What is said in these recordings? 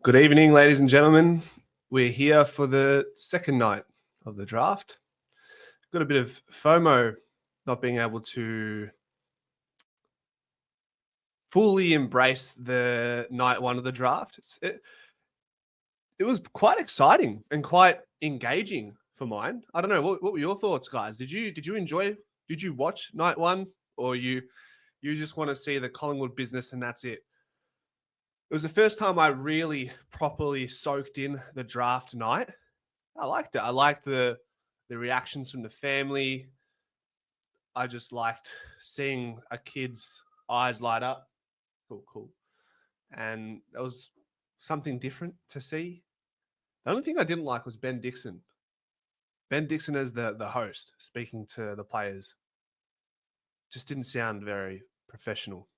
Good evening, ladies and gentlemen. We're here for the second night of the draft. Got a bit of FOMO not being able to fully embrace the night one of the draft. It was quite exciting and quite engaging for mine. I don't know. What were your thoughts, guys? Did you enjoy? Did you watch night one, or you just want to see the Collingwood business and that's it? It was the first time I really properly soaked in the draft night. I liked it. I liked the reactions from the family. I just liked seeing a kid's eyes light up. Cool. And that was something different to see. The only thing I didn't like was Ben Dixon. Ben Dixon as the host speaking to the players. Just didn't sound very professional.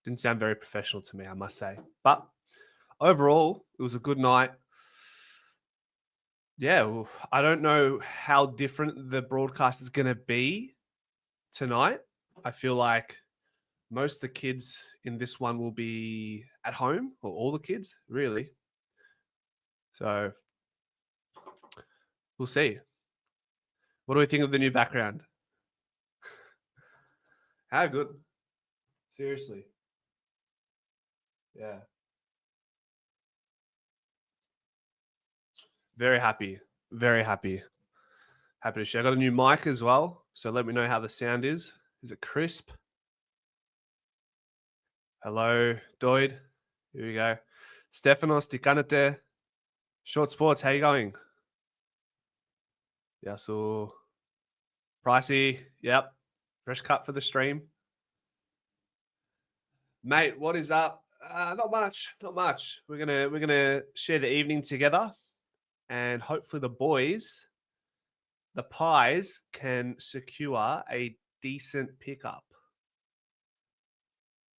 Didn't sound very professional to me, I must say. But overall, it was a good night. Yeah, well, I don't know how different the broadcast is going to be tonight. I feel like most of the kids in this one will be at home, or all the kids, really. So we'll see. What do we think of the new background? How good? Seriously. Yeah. Very happy. Very happy. Happy to share. I got a new mic as well. So let me know how the sound is. Is it crisp? Hello, Doid. Here we go. Stefanos Tikanete. Short Sports, how you going? Yeah, so Pricey. Yep. Fresh cut for the stream. Mate, what is up? Not much. We're gonna share the evening together, and hopefully the boys, the Pies, can secure a decent pickup.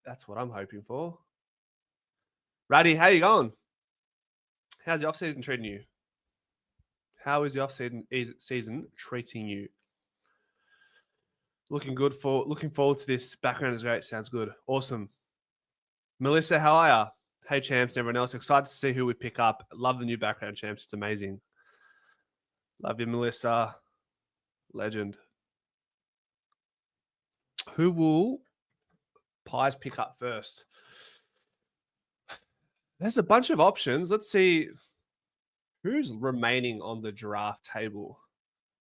That's what I'm hoping for. Raddy, how you going? How's the off-season treating you? How is the off-season treating you? Looking forward to this. Background is great. Sounds good. Awesome. Melissa, how are you? Hey, champs and everyone else. Excited to see who we pick up. Love the new background, champs. It's amazing. Love you, Melissa. Legend. Who will Pies pick up first? There's a bunch of options. Let's see who's remaining on the draft table.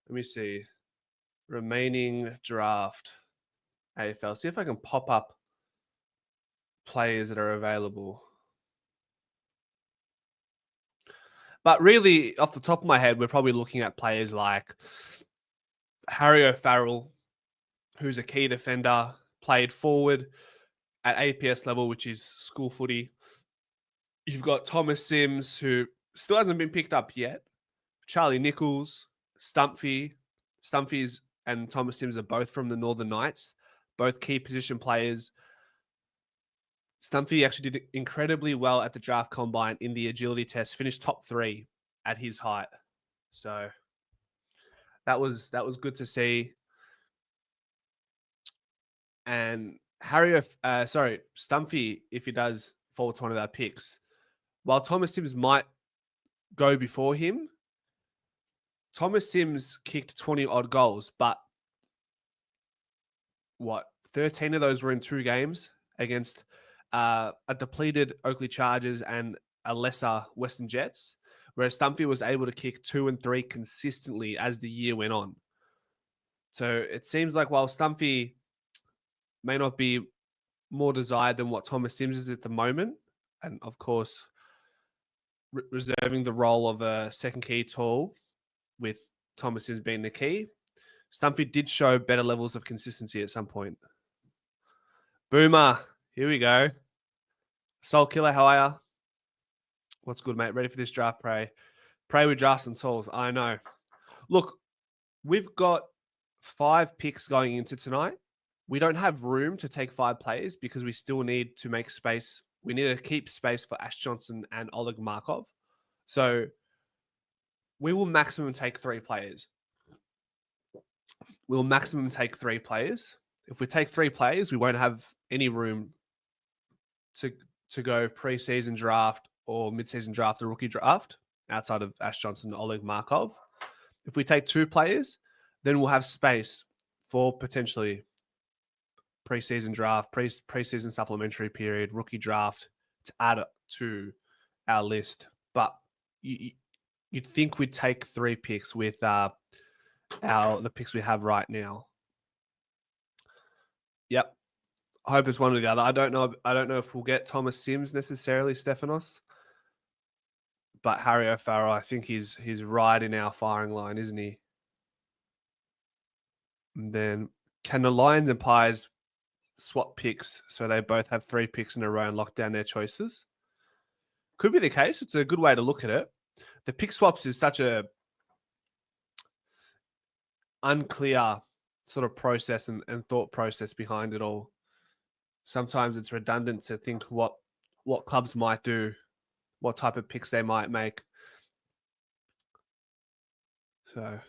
Let me see. Remaining draft AFL. See if I can pop up players that are available. But really, off the top of my head, we're probably looking at players like Harry O'Farrell, who's a key defender, played forward at APS level, which is school footy. You've got Thomas Sims, who still hasn't been picked up yet. Charlie Nichols, Stumphy's and Thomas Sims are both from the Northern Knights, both key position players. Stumphy actually did incredibly well at the draft combine in the agility test, finished top 3 at his height. So that was good to see. And Stumphy, if he does fall to one of our picks, while Thomas Sims might go before him, Thomas Sims kicked 20 odd goals, but 13 of those were in 2 games against a depleted Oakley Chargers and a lesser Western Jets, whereas Stumphy was able to kick 2 and 3 consistently as the year went on. So it seems like while Stumphy may not be more desired than what Thomas Sims is at the moment, and of course reserving the role of a second key tall with Thomas Sims being the key, Stumphy did show better levels of consistency at some point. Boomer, here we go. Soul Killer, how are you? What's good, mate? Ready for this draft, Pray? Pray we draft some tools. I know. Look, we've got 5 picks going into tonight. We don't have room to take 5 players because we still need to make space. We need to keep space for Ash Johnson and Oleg Markov. So we will maximum take 3 players. We'll maximum take 3 players. If we take 3 players, we won't have any room to go pre-season draft or mid-season draft or rookie draft outside of Ash Johnson and Oleg Markov. If we take 2 players, then we'll have space for potentially preseason draft, preseason supplementary period, rookie draft to add to our list. But you'd think we'd take 3 picks with the picks we have right now. Yep. I hope it's one or the other. I don't know if we'll get Thomas Sims necessarily, Stefanos. But Harry O'Farrell, I think he's right in our firing line, isn't he? And then can the Lions and Pies swap picks so they both have 3 picks in a row and lock down their choices? Could be the case. It's a good way to look at it. The pick swaps is such a unclear sort of process and thought process behind it all. Sometimes it's redundant to think what clubs might do, what type of picks they might make. So,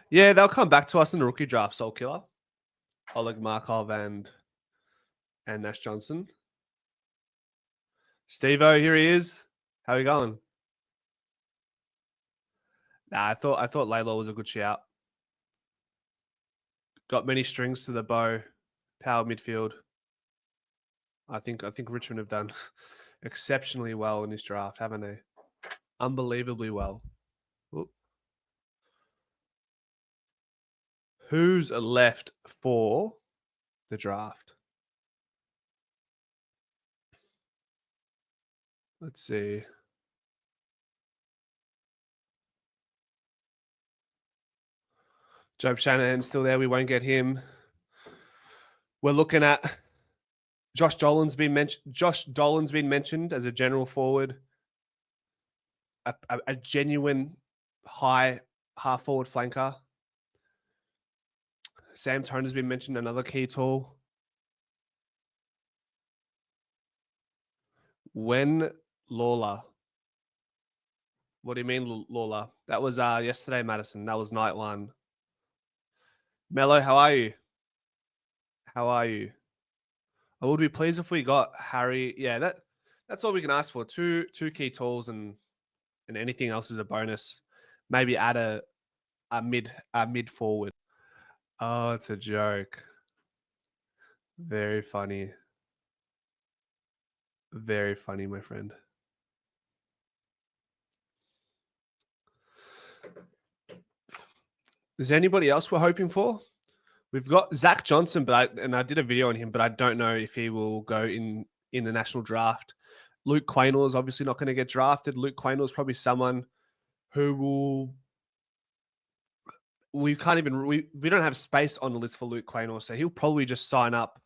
yeah, they'll come back to us in the rookie draft, Soul Killer. Oleg Markov and Nash Johnson. Steve-O, here he is. How are you going? Nah, I thought Layla was a good shout. Got many strings to the bow. Power midfield. I think Richmond have done exceptionally well in this draft, haven't they? Unbelievably well. Oop. Who's left for the draft? Let's see. Job Shanahan's still there. We won't get him. We're looking at Josh Dolan's been mentioned as a general forward, a genuine high half forward flanker. Sam Toner's been mentioned, another key tool. When Lawler. What do you mean, Lawler? That was yesterday, Madison. That was night 1. Mello, how are you? How are you? I would be pleased if we got Harry. Yeah, that's all we can ask for. Two key tools and anything else is a bonus. Maybe add a mid forward. Oh, it's a joke. Very funny. Very funny, my friend. Is there anybody else we're hoping for? We've got Zach Johnson, but I did a video on him, but I don't know if he will go in the national draft. Luke Quaynor is obviously not going to get drafted. Luke Quaynor is probably someone who will. We don't have space on the list for Luke Quaynor, so he'll probably just sign up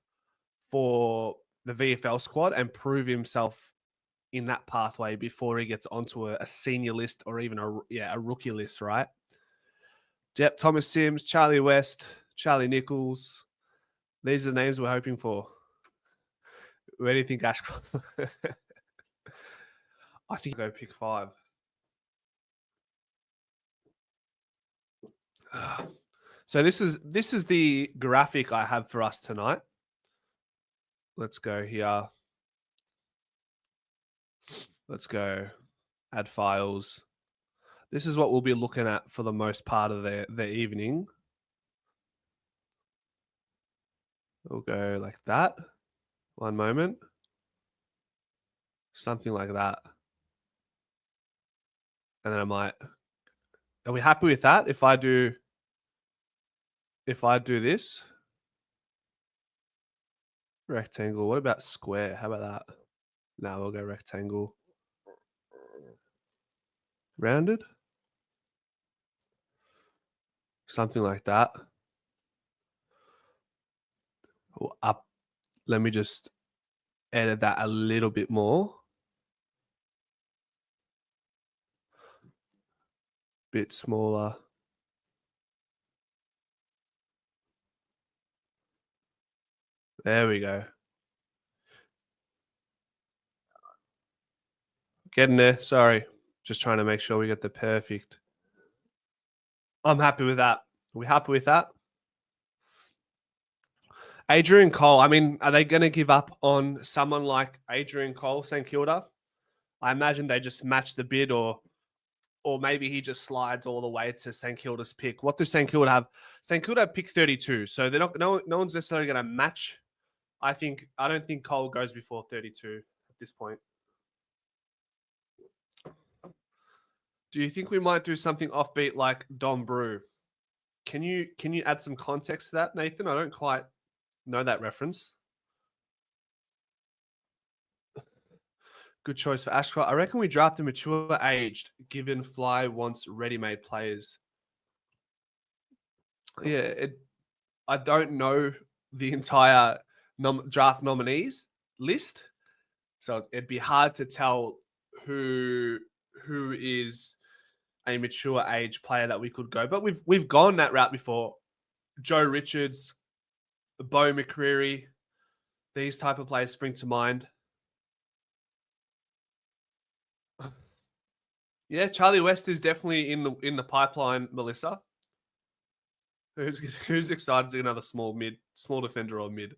for the VFL squad and prove himself in that pathway before he gets onto a senior list or even a rookie list, right? Yep, Thomas Sims, Charlie West, Charlie Nichols. These are the names we're hoping for. Where do you think Ashcroft? I think I'll go pick 5. So this is the graphic I have for us tonight. Let's go here. Let's go add files. This is what we'll be looking at for the most part of the evening. We'll go like that. One moment. Something like that. And then I might. Are we happy with that? If I do this rectangle, what about square? How about that? No, we'll go rectangle. Rounded. Something like that. Or up. Let me just edit that a little bit more. Bit smaller. There we go. Getting there. Sorry. Just trying to make sure we get the perfect. I'm happy with that. Are we happy with that? Adrian Cole. I mean, are they going to give up on someone like Adrian Cole, St Kilda? I imagine they just match the bid, or maybe he just slides all the way to St Kilda's pick. What does St Kilda have? St Kilda have pick 32, so they're not. No one's necessarily going to match. I don't think Cole goes before 32 at this point. Do you think we might do something offbeat like Dom Brew? Can you add some context to that, Nathan? I don't quite know that reference. Good choice for Ashcroft. I reckon we draft a mature aged, given Fly wants ready-made players. Yeah, I don't know the entire draft nominees list, so it'd be hard to tell who is a mature age player that we could go. But we've gone that route before. Joe Richards, Bo McCreary, these type of players spring to mind. Yeah, Charlie West is definitely in the pipeline, Melissa. Who's excited to get another small defender or mid?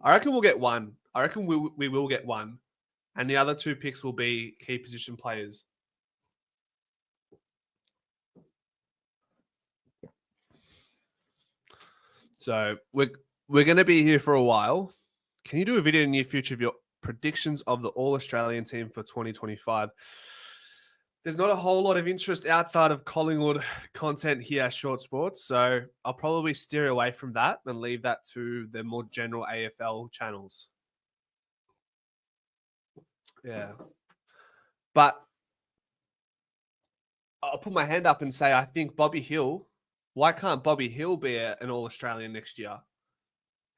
I reckon we'll get one. I reckon we will get one. And the other two picks will be key position players. So we're going to be here for a while. Can you do a video in the near future of your predictions of the All-Australian team for 2025? There's not a whole lot of interest outside of Collingwood content here at Short Sports, so I'll probably steer away from that and leave that to the more general AFL channels. Yeah. But I'll put my hand up and say I think Bobby Hill, why can't Bobby Hill be an All-Australian next year?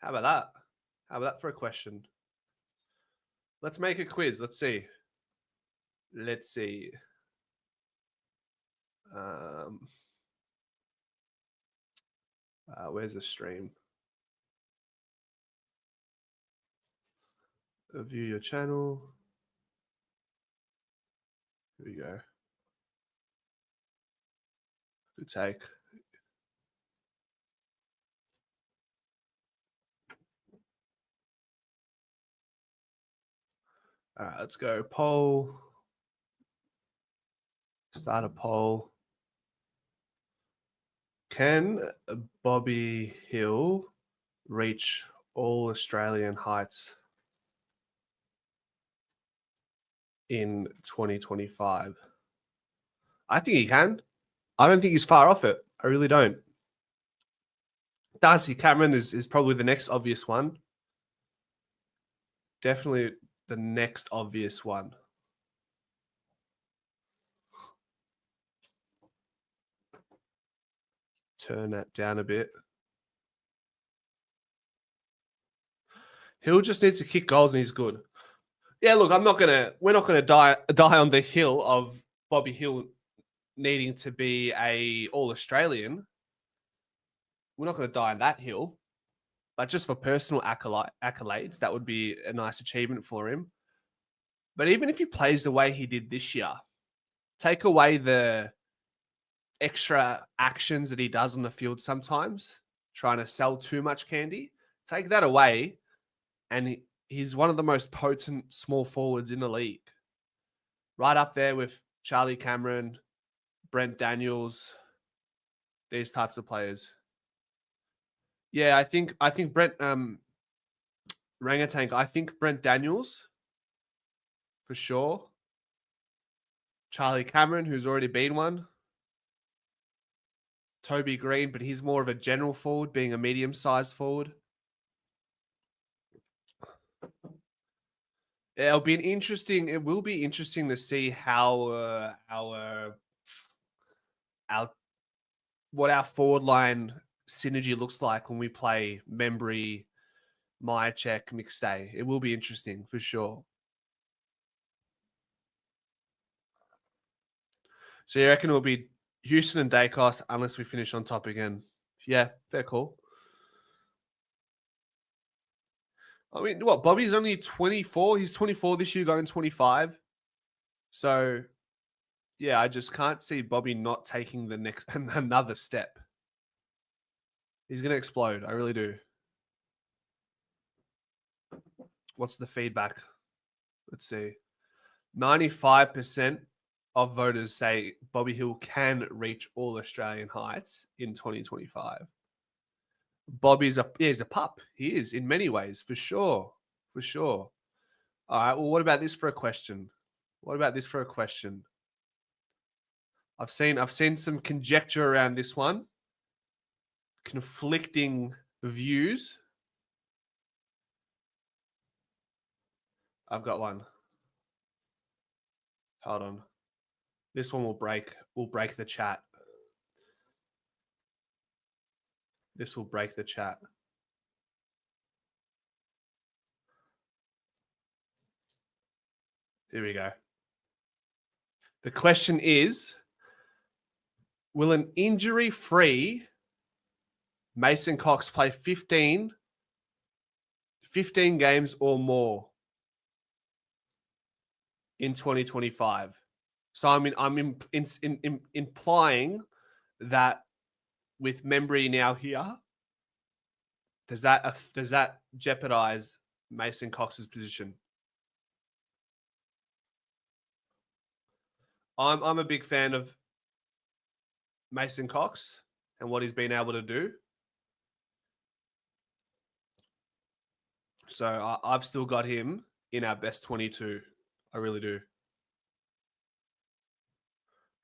How about that? How about that for a question? Let's make a quiz. Let's see. Where's the stream? View your channel. Here we go. Good take. All right, let's go. Poll. Start a poll. Can Bobby Hill reach all Australian heights in 2025? I think he can. I don't think he's far off it. I really don't. Darcy Cameron is probably the next obvious one. Definitely the next obvious one. Turn that down a bit. Hill just needs to kick goals and he's good. Yeah, look, we're not gonna die on the hill of Bobby Hill needing to be a All-Australian. We're not gonna die on that hill. But just for personal accolades, that would be a nice achievement for him. But even if he plays the way he did this year, take away the extra actions that he does on the field sometimes, trying to sell too much candy, take that away, and he's one of the most potent small forwards in the league. Right up there with Charlie Cameron, Brent Daniels, these types of players. Yeah, I think Brent Rangatank, I think Brent Daniels for sure. Charlie Cameron, who's already been one. Toby Green, but he's more of a general forward, being a medium-sized forward. It will be interesting to see how what our forward line synergy looks like when we play Membry, Myercheck, McStay. It will be interesting for sure. So you reckon it will be Houston and Dacos unless we finish on top again? Yeah, fair call. I mean, what? Bobby's only 24. He's 24 this year, going 25. So, yeah, I just can't see Bobby not taking the next another step. He's going to explode. I really do. What's the feedback? Let's see. 95% of voters say Bobby Hill can reach all Australian heights in 2025. Bobby's he's a pup. He is in many ways, for sure. For sure. All right. Well, what about this for a question? What about this for a question? I've seen some conjecture around this one. Conflicting views. I've got one. Hold on. This one will break the chat. This will break the chat. Here we go. The question is, will an injury-free Mason Cox play 15 games or more in 2025? So I'm implying that with Membry now here, does that jeopardize Mason Cox's position? I'm a big fan of Mason Cox and what he's been able to do. So I've still got him in our best 22. I really do.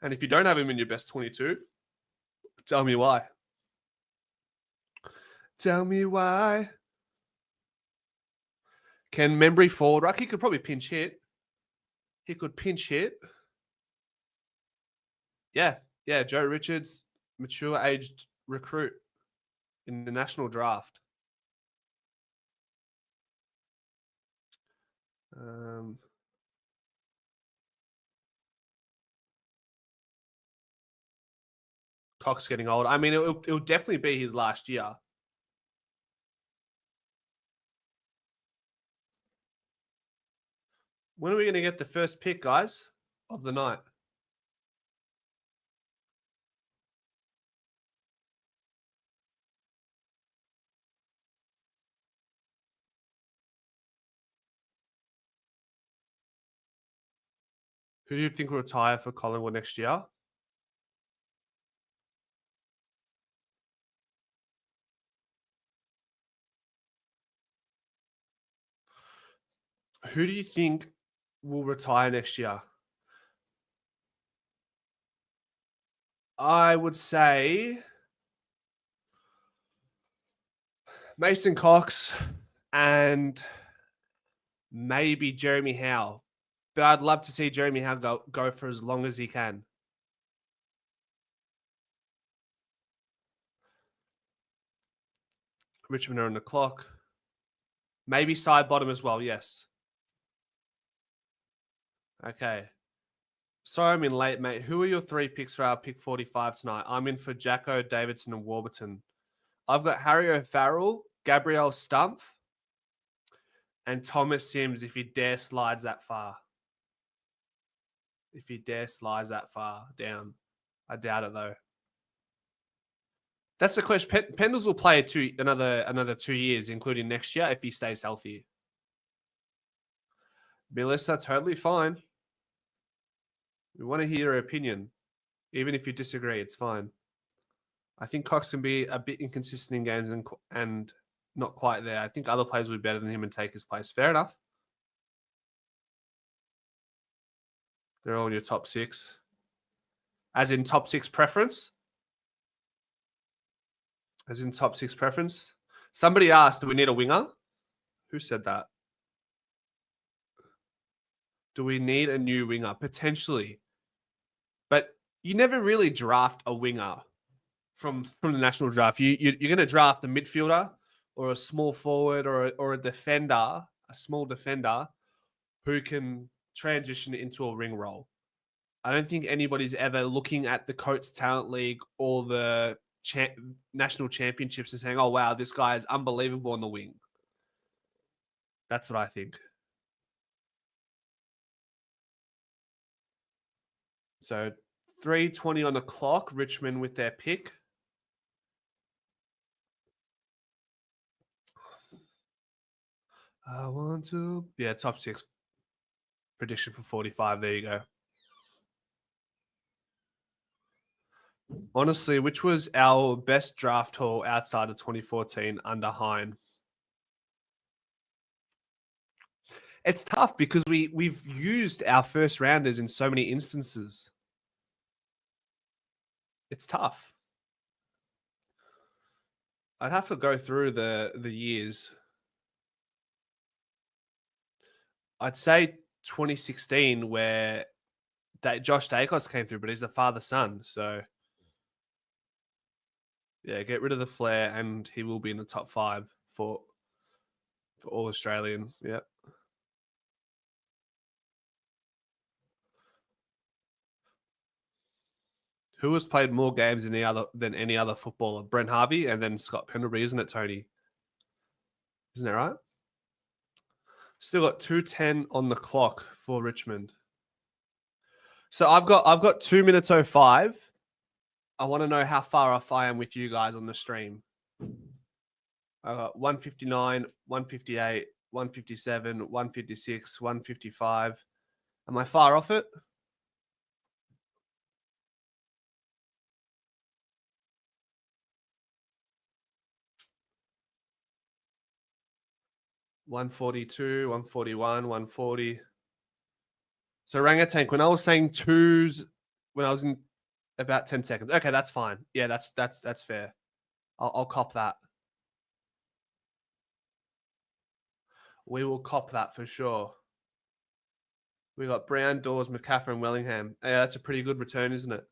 And if you don't have him in your best 22, tell me why. Tell me why. Can Membry forward ruck? He could probably pinch hit. He could pinch hit. Yeah. Joe Richards, mature aged recruit in the national draft. Cox getting old. I mean, it'll definitely be his last year. When are we going to get the first pick, guys, of the night? Who do you think will retire for Collingwood next year? Who do you think will retire next year? I would say Mason Cox and maybe Jeremy Howe. But I'd love to see Jeremy Howe go for as long as he can. Richmond are on the clock. Maybe side bottom as well, yes. Okay. Sorry I'm in late, mate. Who are your 3 picks for our pick 45 tonight? I'm in for Jacko, Davidson, and Warburton. I've got Harry O'Farrell, Gabrielle Stumpf, and Thomas Sims if he dare slides that far. If he dare slides that far down. I doubt it, though. That's the question. Pendles will play another 2 years, including next year, if he stays healthy. Melissa, totally fine. We want to hear your opinion. Even if you disagree, it's fine. I think Cox can be a bit inconsistent in games and not quite there. I think other players will be better than him and take his place. Fair enough. They're all in your top 6. As in top 6 preference? As in top 6 preference? Somebody asked, do we need a winger? Who said that? Do we need a new winger? Potentially. But you never really draft a winger from the national draft. You're going to draft a midfielder or a small forward or a defender, a small defender who can transition into a ring role. I don't think anybody's ever looking at the Coates Talent League or the national championships and saying, oh, wow, this guy is unbelievable on the wing. That's what I think. So 3:20 on the clock, Richmond with their pick. I want to... Yeah, top 6. Prediction for 45. There you go. Honestly, which was our best draft haul outside of 2014 under Hine? It's tough because we've used our first rounders in so many instances. It's tough. I'd have to go through the years. I'd say 2016, where Josh Dacos came through, but he's a father-son. So, yeah, get rid of the flair, and he will be in the top 5 for all Australian. Yeah. Who has played more games than any other footballer? Brent Harvey and then Scott Pendlebury, isn't it, Tony? Isn't that right? Still got 2:10 on the clock for Richmond. So I've got 2 minutes 05. I want to know how far off I am with you guys on the stream. I got 159, 158, 157, 156, 155. Am I far off it? $142, 141, 140. So Rangatank, when I was saying twos, when I was in about 10 seconds. Okay, that's fine. Yeah, that's fair. I'll cop that. We will cop that for sure. We got Brown, Dawes, McCaffrey, and Wellingham. Yeah, that's a pretty good return, isn't it?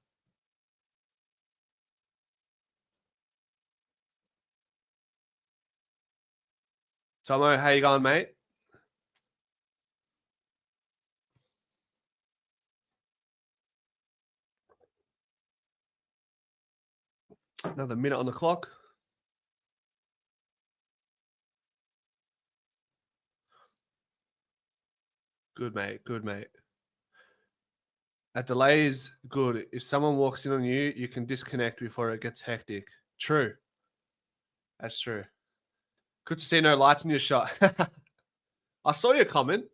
Tomo, how you going, mate? Another minute on the clock. Good, mate. Good, mate. A delay is good. If someone walks in on you, you can disconnect before it gets hectic. True. That's true. Good to see no lights in your shot. I saw your comment.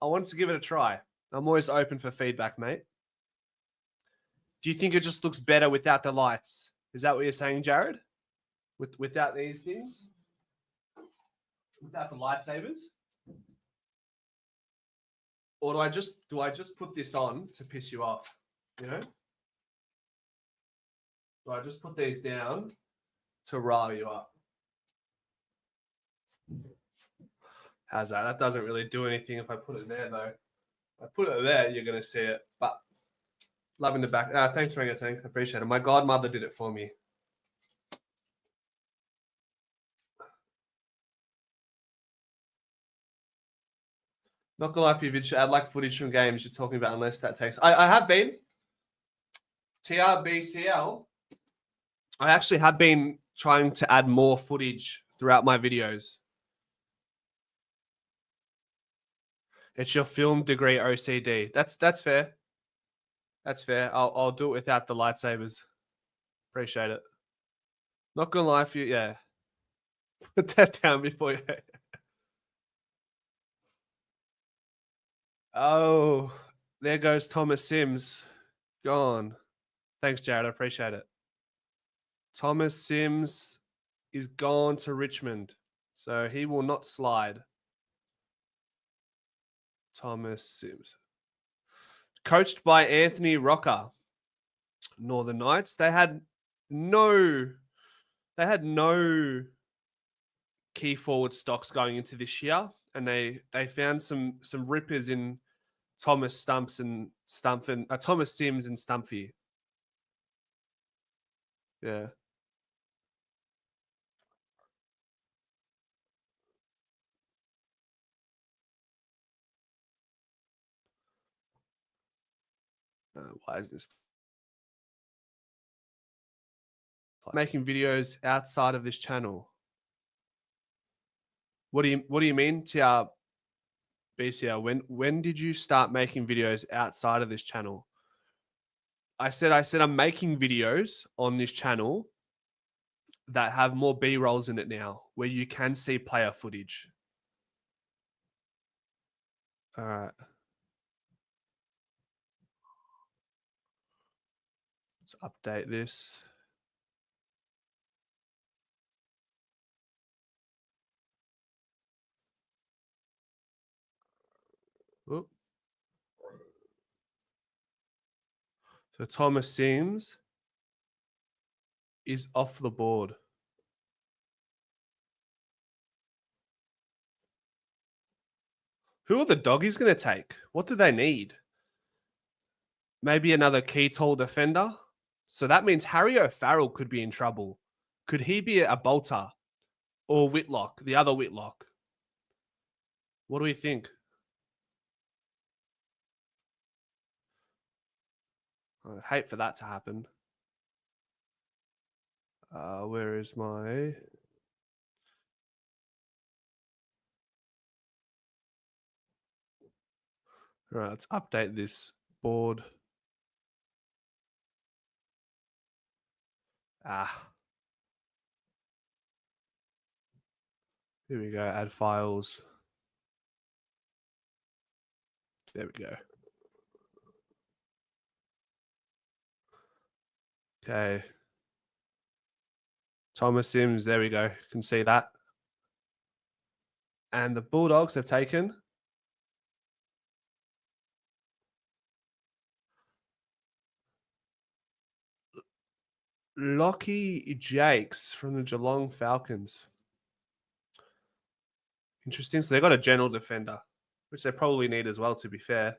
I wanted to give it a try. I'm always open for feedback, mate. Do you think it just looks better without the lights? Is that what you're saying, Jared? Without these things? Without the lightsabers? Or do I just put this on to piss you off? You know? Do I just put these down to rile you up? How's that? That doesn't really do anything if I put it there, though. If I put it there, you're going to see it. But loving the back. Thanks, Rangatang. I appreciate it. My godmother did it for me. Not gonna lie for you, I'd like footage from games you're talking about, unless that takes. I have been. TRBCL. I actually have been trying to add more footage throughout my videos. It's your film degree OCD. That's fair. That's fair. I'll do it without the lightsabers. Appreciate it. Not gonna lie for you, yeah. Put that down before you. Oh, there goes Thomas Sims. Gone. Thanks, Jared. I appreciate it. Thomas Sims is gone to Richmond, so he will not slide. Thomas Sims. Coached by Anthony Rocker. Northern Knights. They had no key forward stocks going into this year, and they found some rippers in Thomas Sims and Stumphy. Yeah. Why is this making videos outside of this channel? What do you mean, TR BCL? When did you start making videos outside of this channel? I said I'm making videos on this channel that have more B-rolls in it now, where you can see player footage. All right. Let's update this. Oop. So Thomas Sims is off the board. Who are the doggies going to take? What do they need? Maybe another key tall defender. So that means Harry O'Farrell could be in trouble. Could he be a bolter or Whitlock, the other Whitlock? What do we think? I'd hate for that to happen. Where is my... All right, let's update this board. Here we go. Add files. There we go. Okay. Thomas Sims. There we go. Can see that. And the Bulldogs have taken Lockie Jakes from the Geelong Falcons. Interesting. So they got a general defender, which they probably need as well, to be fair.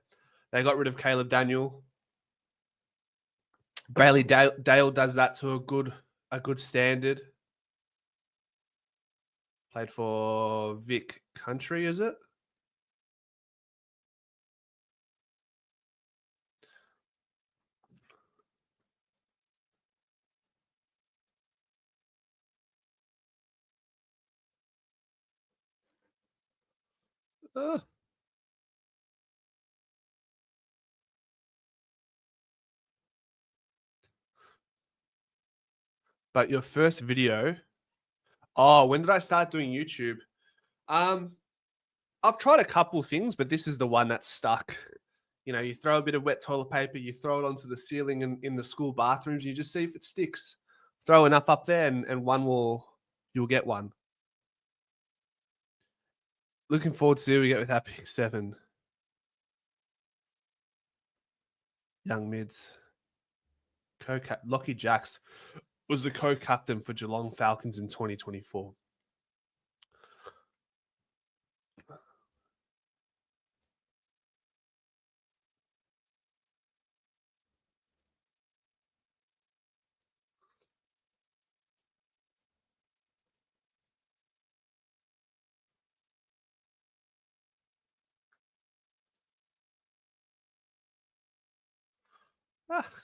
They got rid of Caleb Daniel. Bailey Dale does that to a good standard. Played for Vic Country, is it? But your first video. Oh, when did I start doing YouTube? I've tried a couple things, but this is the one that's stuck. You know, you throw a bit of wet toilet paper, you throw it onto the ceiling in the school bathrooms, you just see if it sticks. Throw enough up there, and you'll get one. Looking forward to see who we get with that pick 7. Young mids. Lockie Jacks was the co-captain for Geelong Falcons in 2024.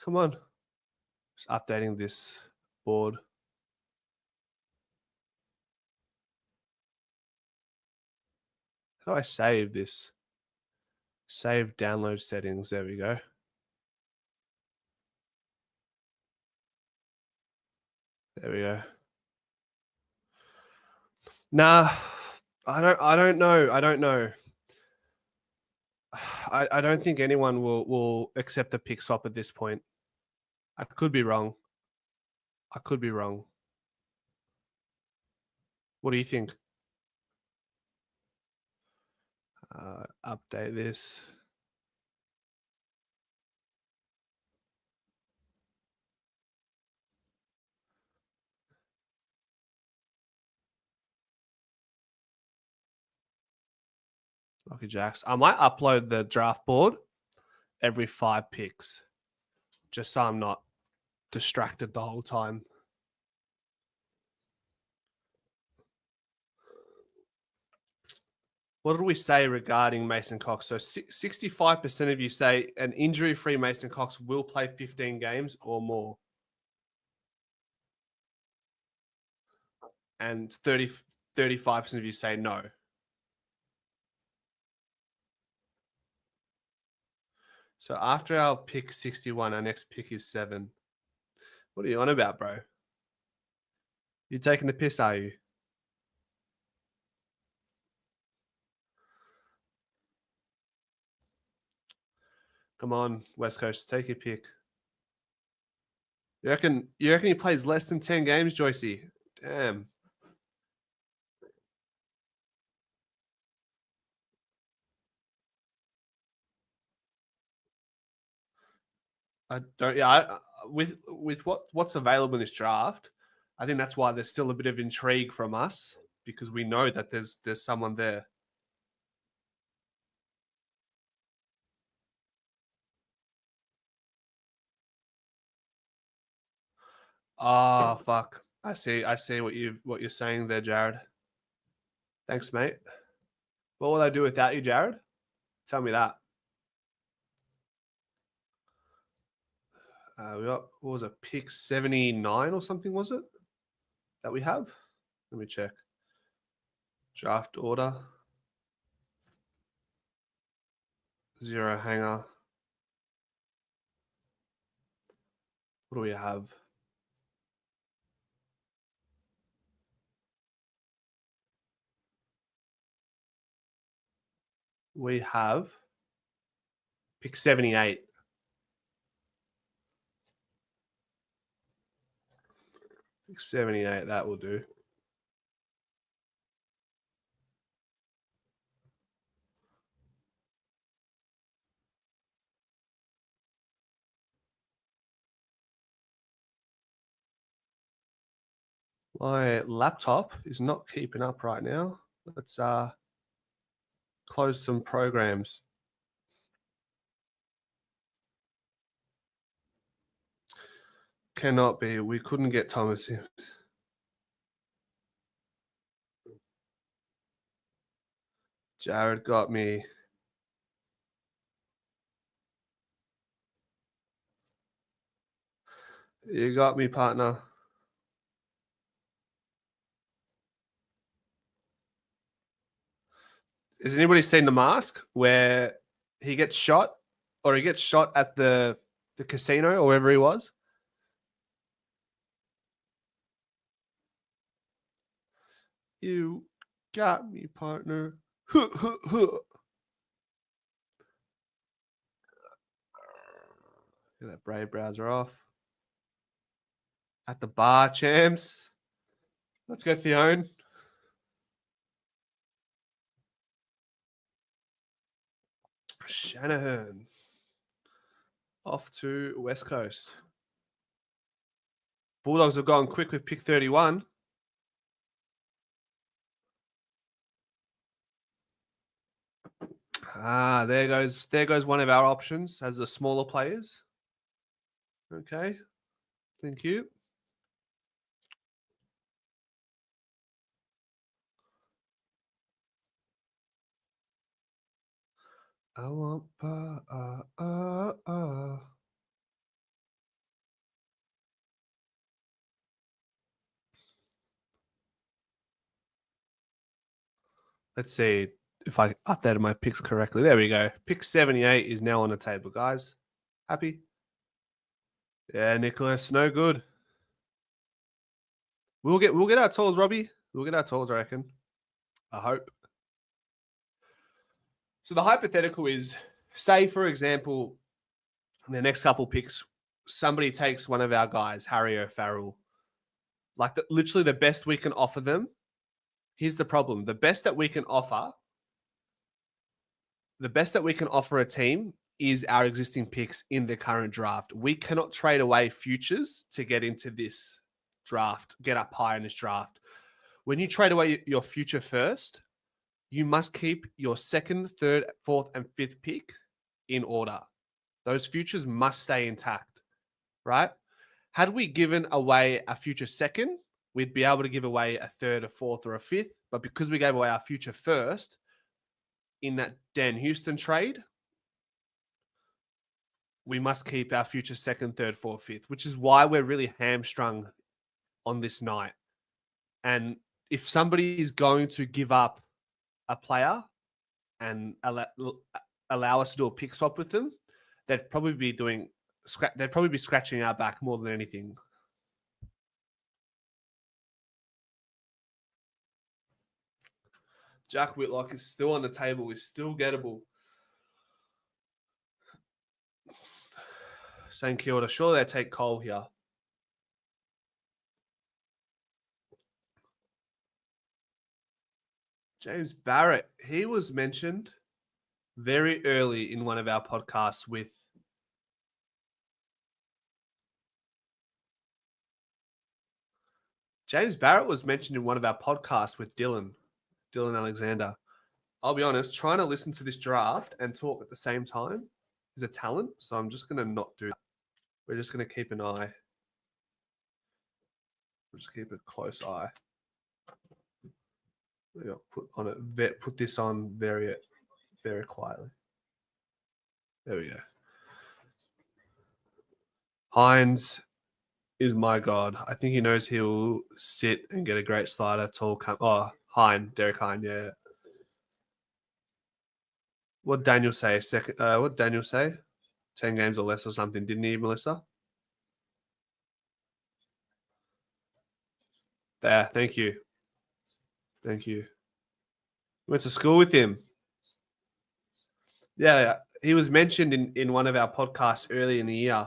Come on. Just updating this board. How do I save this? Save download settings. There we go. There we go. Nah, I don't know. I don't know. I don't think anyone will accept a pick swap at this point. I could be wrong. I could be wrong. What do you think? Update this. Lucky Jacks. I might upload the draft board every 5 picks, just so I'm not distracted the whole time. What did we say regarding Mason Cox? So 65% of you say an injury-free Mason Cox will play 15 games or more. And 35% of you say no. So after our pick 61, our next pick is 7. What are you on about, bro? You taking the piss, are you? Come on, West Coast, take your pick. You reckon he plays less than 10 games, Joycey? Damn. I don't. Yeah, with what's available in this draft, I think that's why there's still a bit of intrigue from us because we know that there's someone there. Ah, fuck. I see what you're saying there, Jared. Thanks, mate. What will I do without you, Jared? Tell me that. We got what was it, pick 79 or something? Was it that we have? Let me check. Draft order. Zero hanger. What do we have? We have pick 78. Pick 78, that will do. My laptop is not keeping up right now. Let's close some programs. Cannot be. We couldn't get Thomas in. Jared got me. You got me, partner. Has anybody seen The Mask where he gets shot or he gets shot at the casino or wherever he was? You got me, partner. Get that Brave browser off. At the bar, champs. Let's go, Theone. Shanahan. Off to West Coast. Bulldogs have gone quick with pick 31. There goes one of our options as the smaller players. Okay. Thank you. I want Let's see if I updated my picks correctly. There we go. Pick 78 is now on the table, guys. Happy? Yeah, Nicholas, no good. We'll get our tools, Robbie. We'll get our tools, I reckon. I hope. So the hypothetical is, say, for example, in the next couple picks, somebody takes one of our guys, Harry O'Farrell. Like literally the best we can offer them. Here's the problem. The best that we can offer a team is our existing picks in the current draft. We cannot trade away futures to get into this draft, get up high in this draft. When you trade away your future first, you must keep your second, third, fourth, and fifth pick in order. Those futures must stay intact, right? Had we given away a future second, we'd be able to give away a third, a fourth, or a fifth. But because we gave away our future first in that Dan Houston trade, we must keep our future second, third, fourth, fifth, which is why we're really hamstrung on this night. And if somebody is going to give up a player and allow us to do a pick swap with them, they'd probably be scratching our back more than anything. Jack Whitlock is still on the table. Is still gettable. St Kilda. Sure, they take Cole here. James Barrett. He was mentioned very early in one of our podcasts with James Barrett was mentioned in one of our podcasts with Dylan Alexander. I'll be honest, trying to listen to this draft and talk at the same time is a talent. So I'm just going to not do that. We're just going to keep an eye. We'll just keep a close eye. Put this on very, very quietly. There we go. Hines is my god. I think he knows he'll sit and get a great slider. Derek Hine, yeah. What Daniel say? What Daniel say? 10 games or less or something, didn't he, Melissa? There, thank you. Thank you. Went to school with him. Yeah, he was mentioned in one of our podcasts early in the year.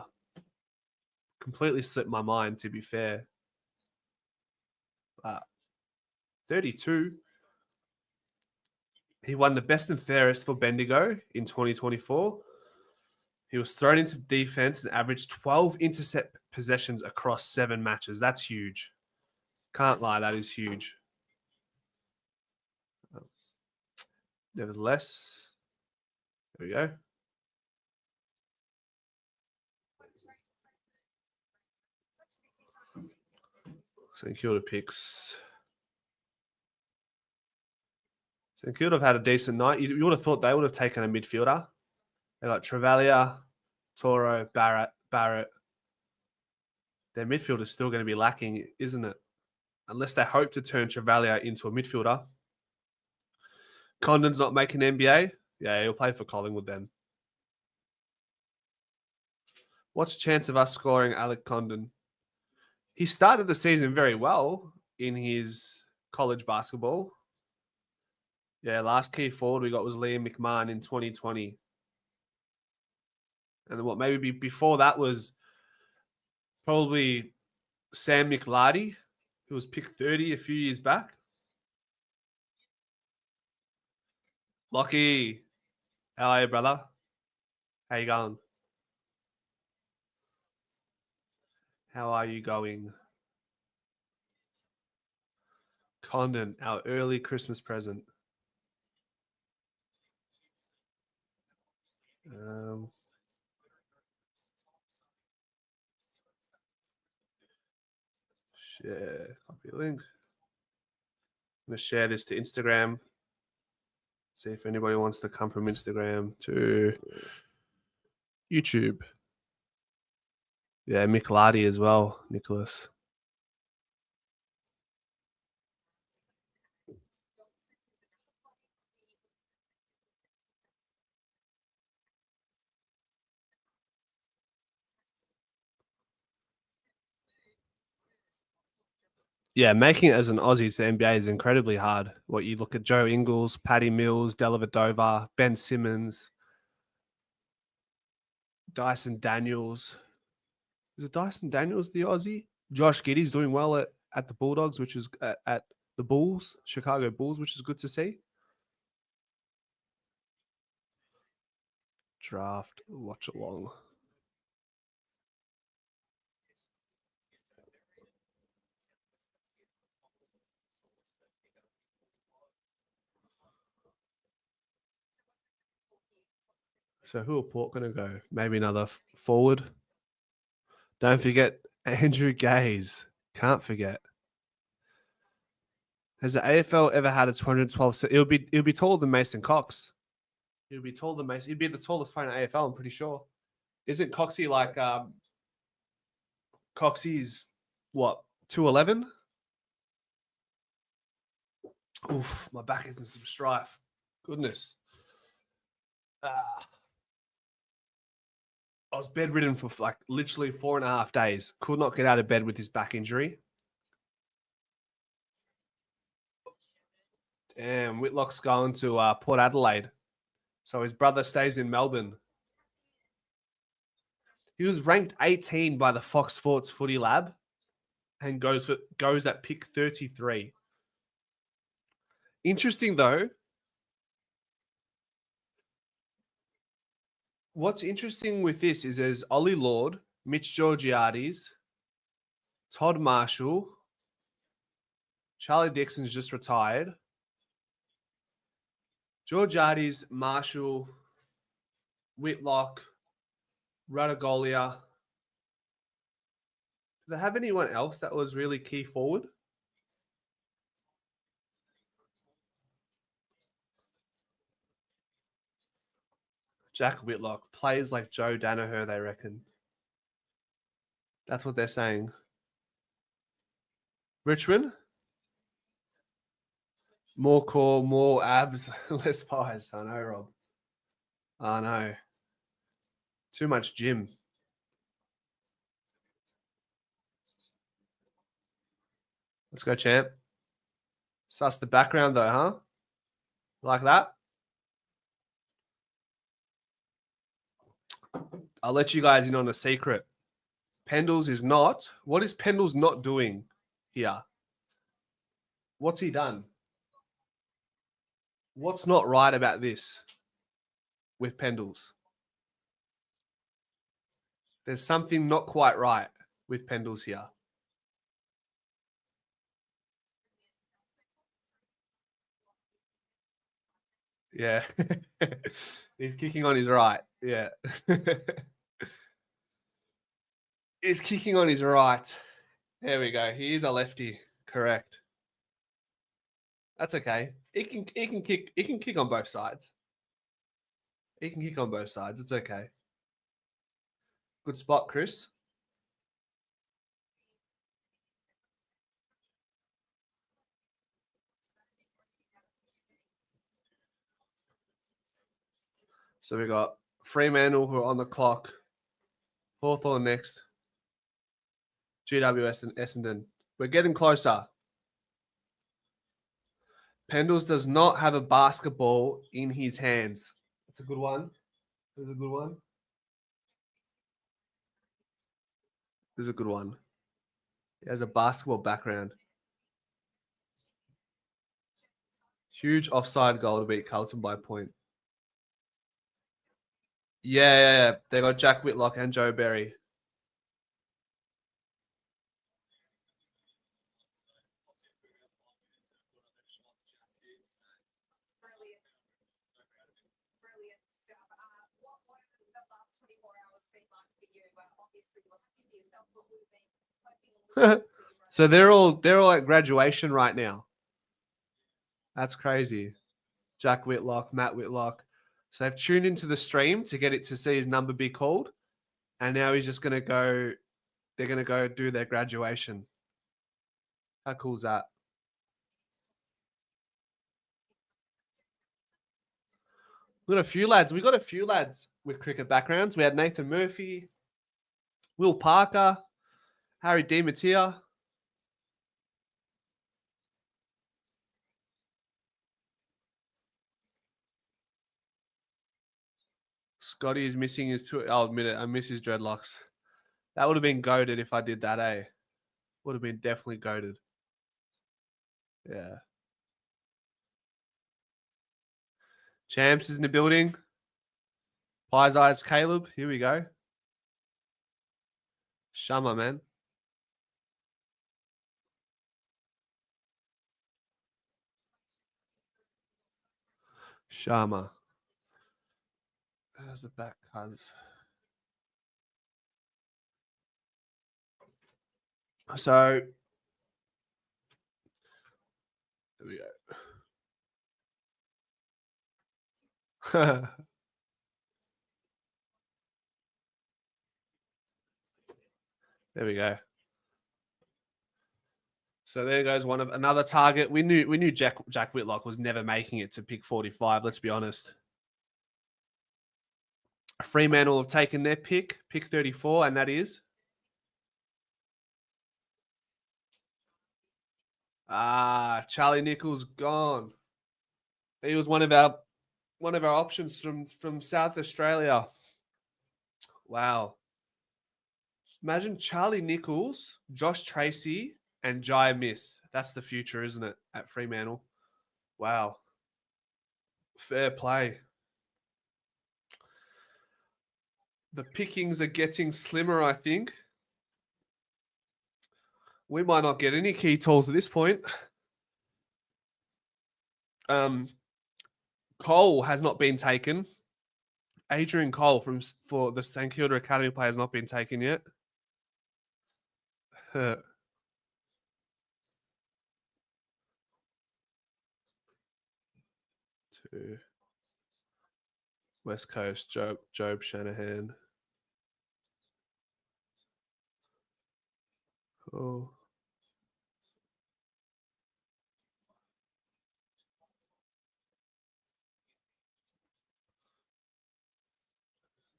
Completely slipped my mind, to be fair. 32. He won the best and fairest for Bendigo in 2024. He was thrown into defense and averaged 12 intercept possessions across 7 matches. That's huge. Can't lie, that is huge. Nevertheless, there we go. St Kilda picks. St Kilda have had a decent night. You would have thought they would have taken a midfielder. They got Travalia, Toro, Barrett. Their midfield is still going to be lacking, isn't it? Unless they hope to turn Travalia into a midfielder. Condon's not making NBA. Yeah, he'll play for Collingwood then. What's the chance of us scoring Alec Condon? He started the season very well in his college basketball. Yeah, last key forward we got was Liam McMahon in 2020. And then maybe before that was probably Sam McLarty, who was picked 30 a few years back. Lockie, how are you, brother? How you going? How are you going? Condon, our early Christmas present. Share, copy link. I'm going to share this to Instagram. See if anybody wants to come from Instagram to YouTube. Yeah, Mick Lardy as well, Nicholas. Yeah, making it as an Aussie to the NBA is incredibly hard. What you look at Joe Ingles, Paddy Mills, Dellavedova, Ben Simmons, Dyson Daniels. Is it Dyson Daniels, the Aussie? Josh Giddey's doing well at the Bulldogs, which is at the Bulls, Chicago Bulls, which is good to see. Draft, watch along. So who are Port going to go? Maybe another forward. Don't forget Andrew Gaze. Can't forget. Has the AFL ever had a 212? It'll be taller than Mason Cox. He'll be taller than Mason. He'd be the tallest player in AFL. I'm pretty sure. Isn't Coxie like Coxie's what 211? Oof, my back is in some strife. Goodness. I was bedridden for like literally 4.5 days. Could not get out of bed with his back injury. Damn, Whitlock's going to Port Adelaide. So his brother stays in Melbourne. He was ranked 18 by the Fox Sports Footy Lab and goes at pick 33. Interesting though. What's interesting with this is there's Ollie Lord, Mitch Georgiades, Todd Marshall, Charlie Dixon's just retired. Georgiades, Marshall, Whitlock, Radagolia. Do they have anyone else that was really key forward? Jack Whitlock plays like Joe Danaher, they reckon. That's what they're saying. Richmond? More core, more abs, less pies. I know, Rob. I know. Too much gym. Let's go, champ. Suss the background though, huh? Like that? I'll let you guys in on a secret. Pendles is not. What is Pendles not doing here? What's he done? What's not right about this with Pendles? There's something not quite right with Pendles here. Yeah. He's kicking on his right. Yeah. He's kicking on his right. There we go. He is a lefty. Correct. That's okay. He can kick on both sides. He can kick on both sides. It's okay. Good spot, Chris. So we got Fremantle who are on the clock. Hawthorn next. GWS and Essendon. We're getting closer. Pendles does not have a basketball in his hands. That's a good one. There's a good one. There's a good one. He has a basketball background. Huge offside goal to beat Carlton by a point. Yeah. They got Jack Whitlock and Joe Berry. So they're all at graduation right now. That's crazy. Jack Whitlock, Matt Whitlock. So they've tuned into the stream to get it to see his number be called. And now he's just gonna go, they're gonna go do their graduation. How cool is that? We got a few lads with cricket backgrounds. We had Nathan Murphy, Will Parker, Harry DiMattia. Scotty is missing his two. I'll admit it. I miss his dreadlocks. That would have been goated if I did that, eh? Would have been definitely goated. Yeah. Champs is in the building. Pies Eyes Caleb. Here we go. Shama, man. Shama. How's the back, cuz? So, there we go. There we go. So there goes another target. We knew Jack Whitlock was never making it to pick 45. Let's be honest. Fremantle have taken their pick 34, and that is Charlie Nichols gone. He was one of our options from South Australia. Wow. Imagine Charlie Nichols, Josh Tracy, and Jai Miss. That's the future, isn't it, at Fremantle? Wow. Fair play. The pickings are getting slimmer, I think. We might not get any key tools at this point. Cole has not been taken. Adrian Cole for the St Kilda Academy play has not been taken yet. To West Coast, Job Shanahan. Oh.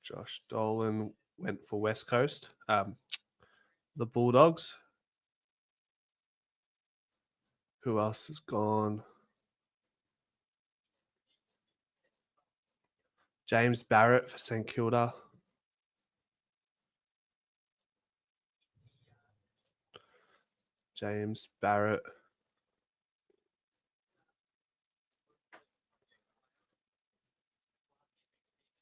Josh Dolan went for West Coast. The Bulldogs. Who else has gone? James Barrett for St Kilda. James Barrett.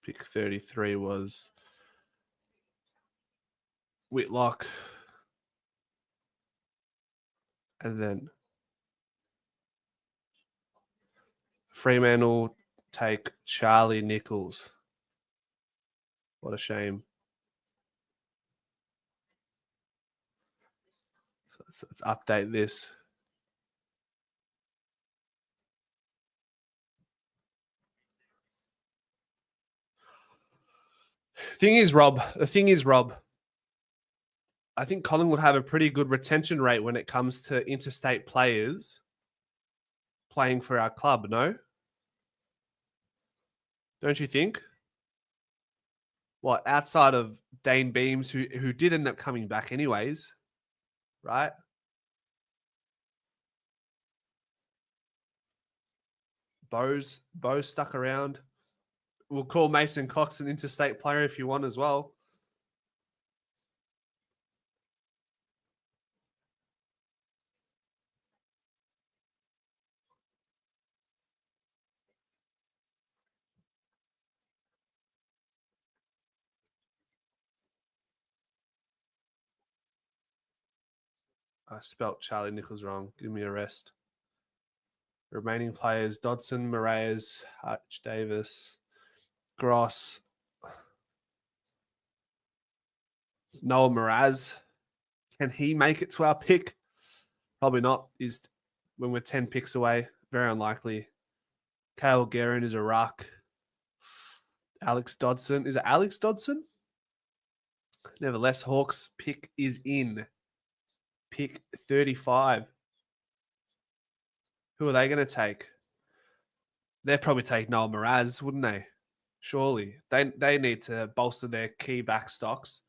Pick 33 was Whitlock. And then Freeman will take Charlie Nichols. What a shame. So let's update this. The thing is, Rob, I think Collingwood have a pretty good retention rate when it comes to interstate players playing for our club, no? Don't you think? What, outside of Dane Beams, who did end up coming back anyways, right? Bo's stuck around. We'll call Mason Cox an interstate player if you want as well. I spelt Charlie Nichols wrong. Give me a rest. Remaining players: Dodson, Moraes, Hutch Davis, Gross, Noah Mraz. Can he make it to our pick? Probably not. Is when we're 10 picks away. Very unlikely. Kale Guerin is a ruck. Alex Dodson. Is it Alex Dodson? Nevertheless, Hawks pick is in. Pick 35. Who are they going to take? They'd probably take Noel Mraz, wouldn't they? Surely. They need to bolster their key back stocks.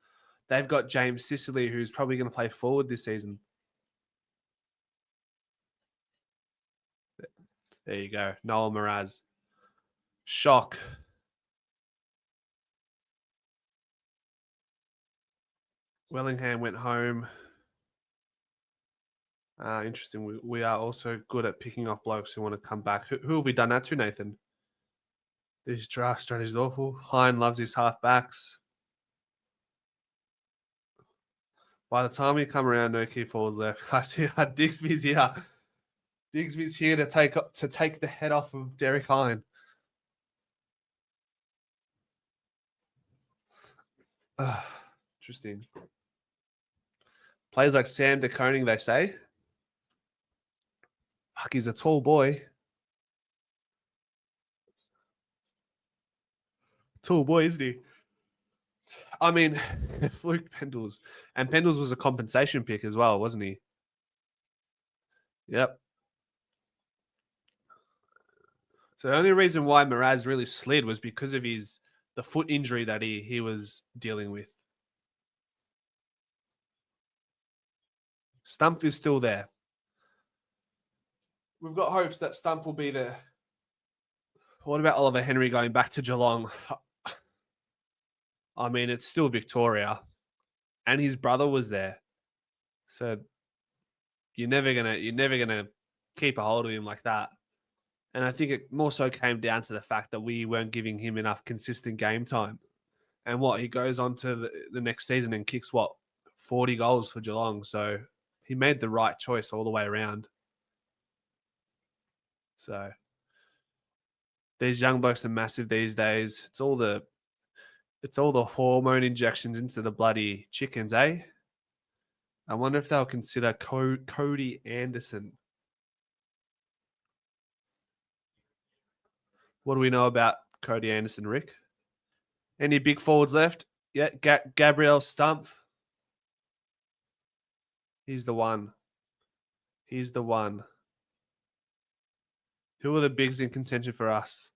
They've got James Sicily, who's probably going to play forward this season. There you go. Noel Mraz. Shock. Wellingham went home. Interesting. We are also good at picking off blokes who want to come back. Who have we done that to, Nathan? This draft strategy is awful. Hine loves his halfbacks. By the time we come around, no key forwards left. I see Digsby's here. Digsby's here to take the head off of Derek Hine. Interesting. Players like Sam De Koning, they say. Fuck, he's a tall boy. Tall boy, isn't he? I mean, Fluke Pendles. And Pendles was a compensation pick as well, wasn't he? Yep. So the only reason why Mraz really slid was because of the foot injury that he was dealing with. Stump is still there. We've got hopes that Stump will be there. What about Oliver Henry going back to Geelong? I mean, it's still Victoria, and his brother was there, so you're never gonna keep a hold of him like that. And I think it more so came down to the fact that we weren't giving him enough consistent game time. And he goes on to the next season and kicks 40 goals for Geelong. So he made the right choice all the way around. So these young blokes are massive these days. It's all the hormone injections into the bloody chickens, eh? I wonder if they'll consider Cody Anderson. What do we know about Cody Anderson, Rick? Any big forwards left? Yeah, Gabriel Stumpf. He's the one. He's the one. Who are the bigs in contention for us?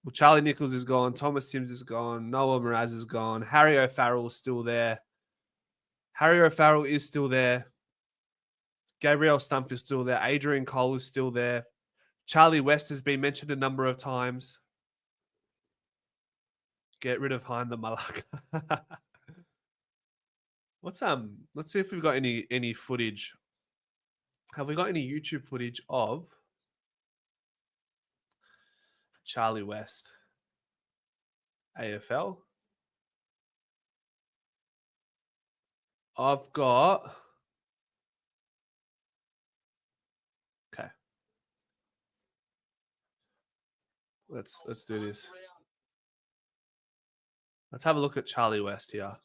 Well, Charlie Nichols is gone. Thomas Sims is gone. Noah Mraz is gone. Harry O'Farrell is still there. Gabriel Stumpf is still there. Adrian Cole is still there. Charlie West has been mentioned a number of times. Get rid of Hein the Malak. Let's see if we've got any footage. Have we got any YouTube footage of Charlie West? AFL. I've got. Okay. Let's do this. Let's have a look at Charlie West here.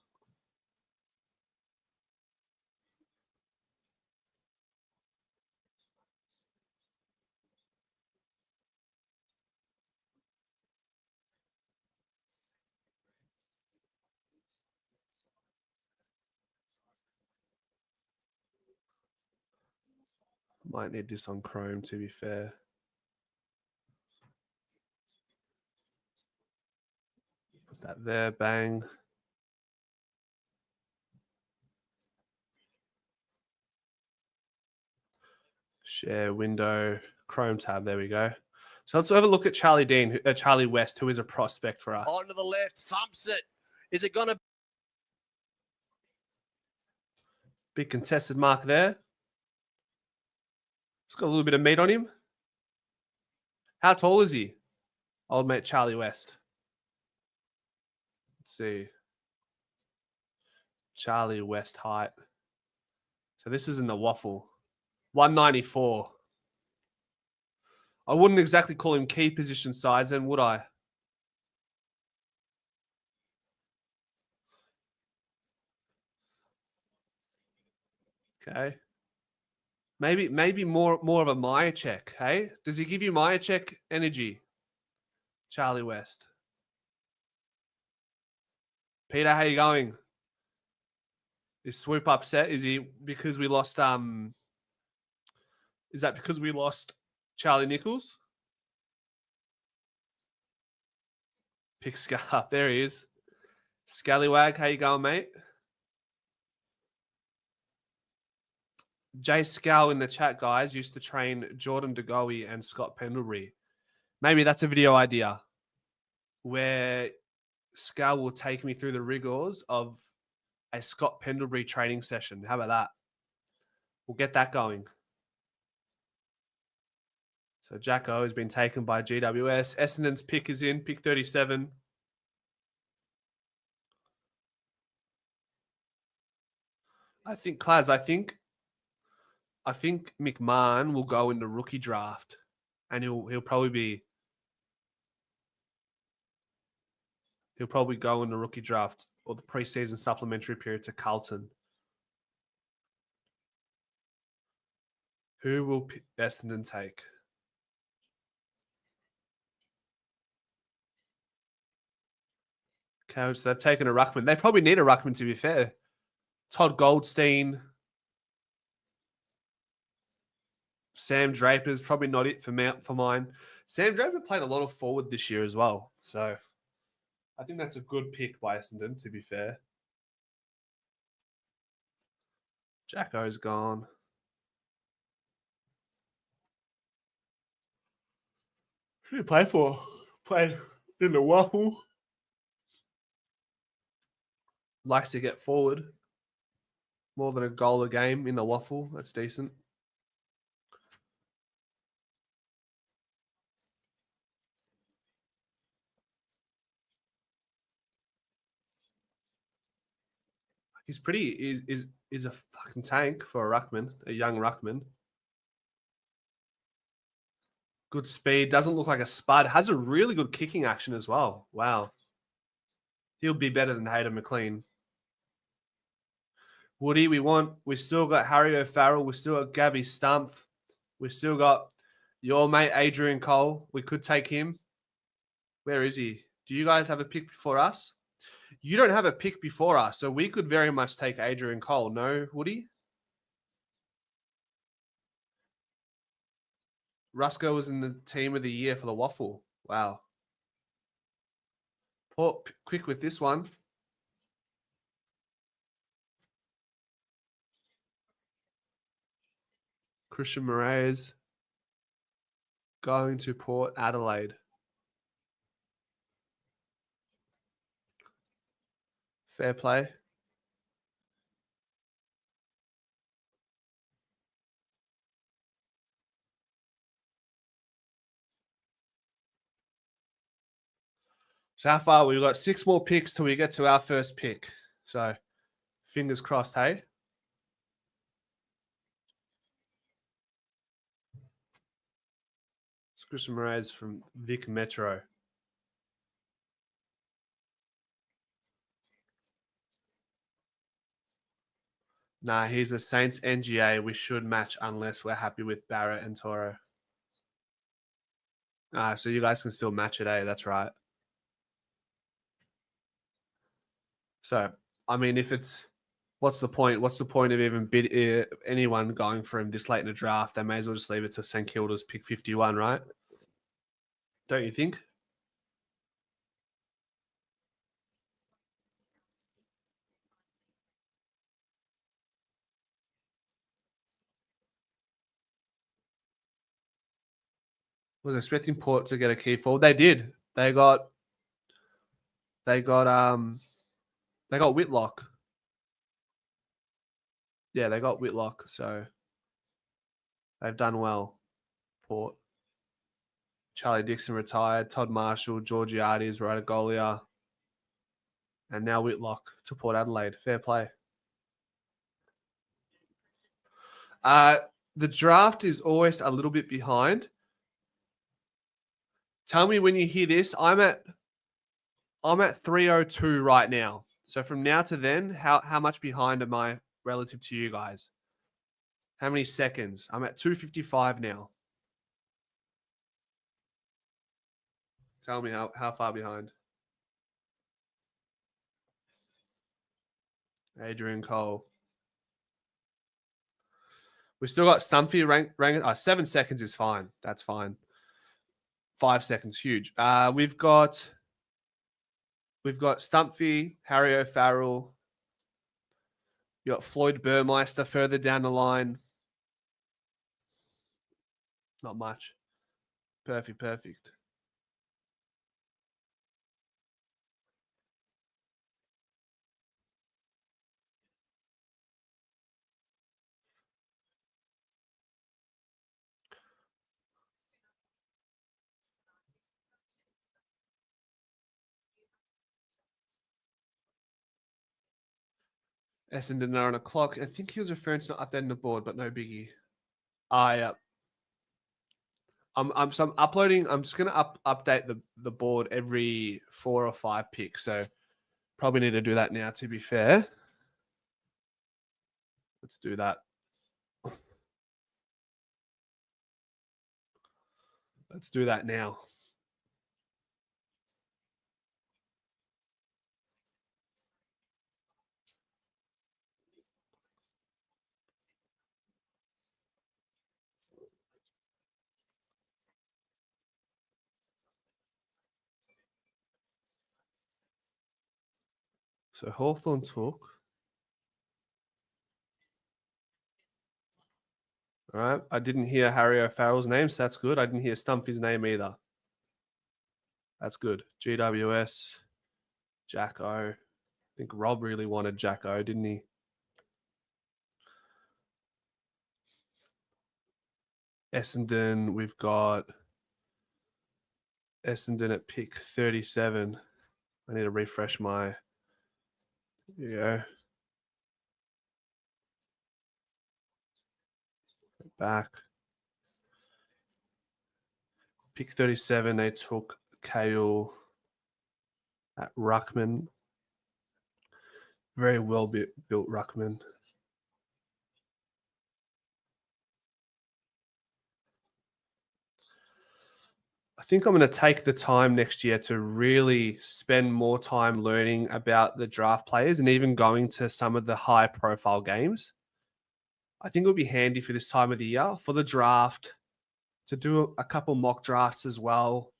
Might need this on Chrome, to be fair. Put that there, bang. Share window, Chrome tab, there we go. So let's have a look at Charlie West, who is a prospect for us. On to the left, thumps it. Is it going to... Big contested mark there. He's got a little bit of meat on him. How tall is he? Old mate Charlie West. Let's see. Charlie West height. So this is in the waffle. 194. I wouldn't exactly call him key position size then, would I? Okay. Maybe more of a Maya check, hey? Does he give you Maya check energy? Charlie West. Peter, how you going? Is Swoop upset? Is he because we lost is that because we lost Charlie Nichols? Pick Scarf. There he is. Scallywag, how you going, mate? Jay Scal in the chat, guys, used to train Jordan DeGoey and Scott Pendlebury. Maybe that's a video idea where Scal will take me through the rigors of a Scott Pendlebury training session. How about that? We'll get that going. So Jacko has been taken by GWS. Essendon's pick is in, pick 37. I think McMahon will go in the rookie draft, and he'll probably go in the rookie draft or the preseason supplementary period to Carlton. Who will Essendon take? Okay, so they've taken a ruckman. They probably need a ruckman, to be fair. Todd Goldstein. Sam Draper's probably not it for mine. Sam Draper played a lot of forward this year as well. So I think that's a good pick by Essendon, to be fair. Jacko's gone. Who did he play for? Played in the waffle. Likes to get forward. More than a goal a game in the waffle. That's decent. He's pretty is a fucking tank for a ruckman, a young ruckman. Good speed, doesn't look like a spud. Has a really good kicking action as well. Wow. He'll be better than Hayden McLean. Woody, we still got Harry O'Farrell. We still got Gabby Stumpf. We still got your mate Adrian Cole. We could take him. Where is he? Do you guys have a pick before us? You don't have a pick before us, so we could very much take Adrian Cole. No, Woody? Rusco was in the team of the year for the waffle. Wow. Port, quick with this one. Christian Moraes going to Port Adelaide. Fair play. So how far? We've got 6 more picks till we get to our first pick. So fingers crossed, hey? It's Christian Moraes from Vic Metro. Nah, he's a Saints NGA. We should match unless we're happy with Barrett and Toro. So you guys can still match it, eh? That's right. So, I mean, if it's what's the point? What's the point of even anyone going for him this late in the draft? They may as well just leave it to St Kilda's pick 51, right? Don't you think? Was expecting Port to get a key forward. They did. They got Whitlock. Yeah, they got Whitlock, so they've done well. Port. Charlie Dixon retired. Todd Marshall, Georgiades, Radagolia, and now Whitlock to Port Adelaide. Fair play. The draft is always a little bit behind. Tell me when you hear this. I'm at 302 right now. So from now to then, how much behind am I relative to you guys? How many seconds? I'm at 255 now. Tell me how far behind. Adrian Cole. We still got Stumpy rank 7 seconds is fine. That's fine. 5 seconds, huge. We've got Stumpy, Harry O'Farrell. You got Floyd Burmeister further down the line. Not much. Perfect. Essendon are on a clock. I think he was referring to not updating the board, but no biggie. Yeah. I'm uploading. I'm just gonna update the board every 4 or 5 picks. So probably need to do that now. To be fair, let's do that. Let's do that now. So Hawthorn took. All right. I didn't hear Harry O'Farrell's name, so that's good. I didn't hear Stumpy's name either. That's good. GWS, Jack O. I think Rob really wanted Jack O, didn't he? Essendon, we've got Essendon at pick 37. I need to refresh my. There you go. back. Pick 37, they took Kale at Ruckman. Very well built Ruckman. I think I'm going to take the time next year to really spend more time learning about the draft players and even going to some of the high profile games. I think it would be handy for this time of the year for the draft to do a couple mock drafts as well,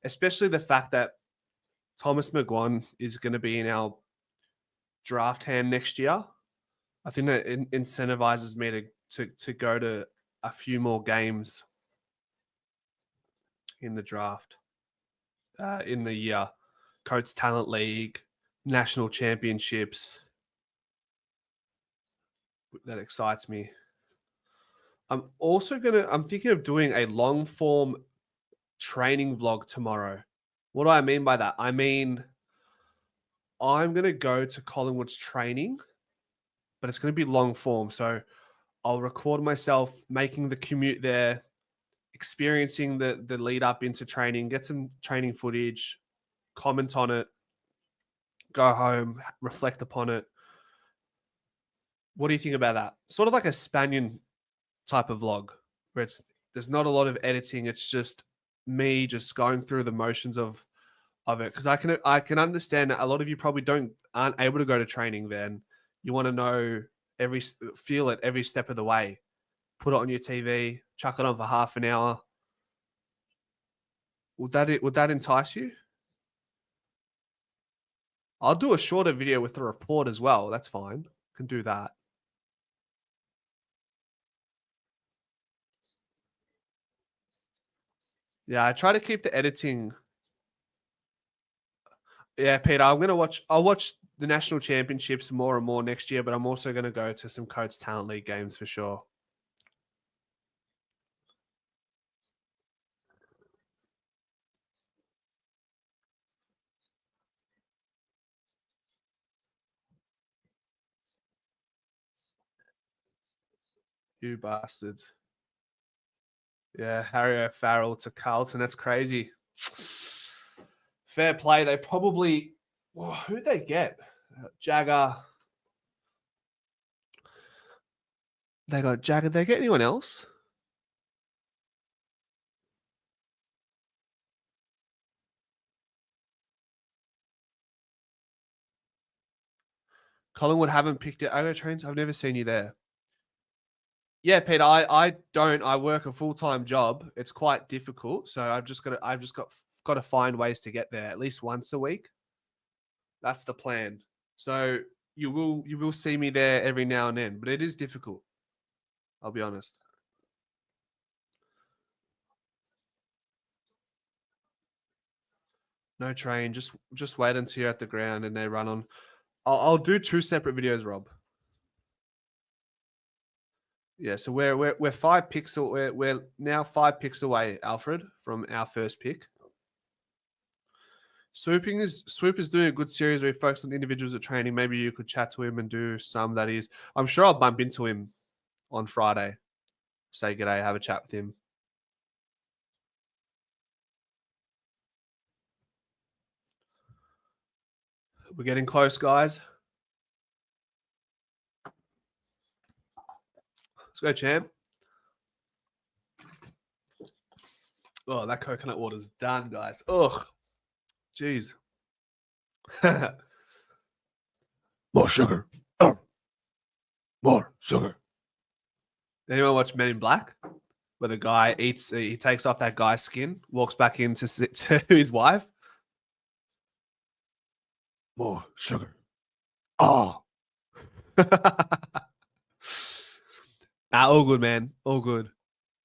especially the fact that Thomas McGuan is going to be in our draft hand next year. I think that incentivizes me to go to a few more games in the draft, in the year. Coates Talent League, national championships. That excites me. I'm thinking of doing a long form training vlog tomorrow. What do I mean by that? I mean, I'm going to go to Collingwood's training, but it's going to be long form. So I'll record myself making the commute there, experiencing the lead up into training, get some training footage, comment on it, go home, reflect upon it. What do you think about that? Sort of like a Spanian type of vlog where there's not a lot of editing. It's just me just going through the motions of it. Because I can understand that a lot of you probably aren't able to go to training then. You want to know feel it every step of the way. Put it on your TV, chuck it on for half an hour. Would that entice you? I'll do a shorter video with the report as well. That's fine. Can do that. Yeah, I try to keep the editing. Yeah, Peter, I'll watch the national championships more and more next year, but I'm also going to go to some Coates Talent League games for sure. You bastards. Yeah, Harry O'Farrell to Carlton. That's crazy. Fair play. They probably... who'd they get? Jagger. They got Jagger. Did they get anyone else? Collingwood haven't picked it. Ago Trains, I've never seen you there. Yeah, Peter, I don't. I work a full-time job. It's quite difficult. So I've just got to find ways to get there at least once a week. That's the plan. So you will see me there every now and then, but it is difficult. I'll be honest. No train. Just wait until you're at the ground and they run on. I'll do 2 separate videos, Rob. Yeah, so we're 5 picks. We're now 5 picks away, Alfred, from our first pick. Swoop is doing a good series where he focuses on individuals at training. Maybe you could chat to him and do some that is. I'm sure I'll bump into him on Friday. Say g'day, have a chat with him. We're getting close, guys. Let's go, champ. Oh, that coconut water's done, guys. Ugh. Jeez. More sugar. Oh. More sugar. Anyone watch Men in Black? Where the guy he takes off that guy's skin, walks back in to his wife. More sugar. Oh. All good, man. All good.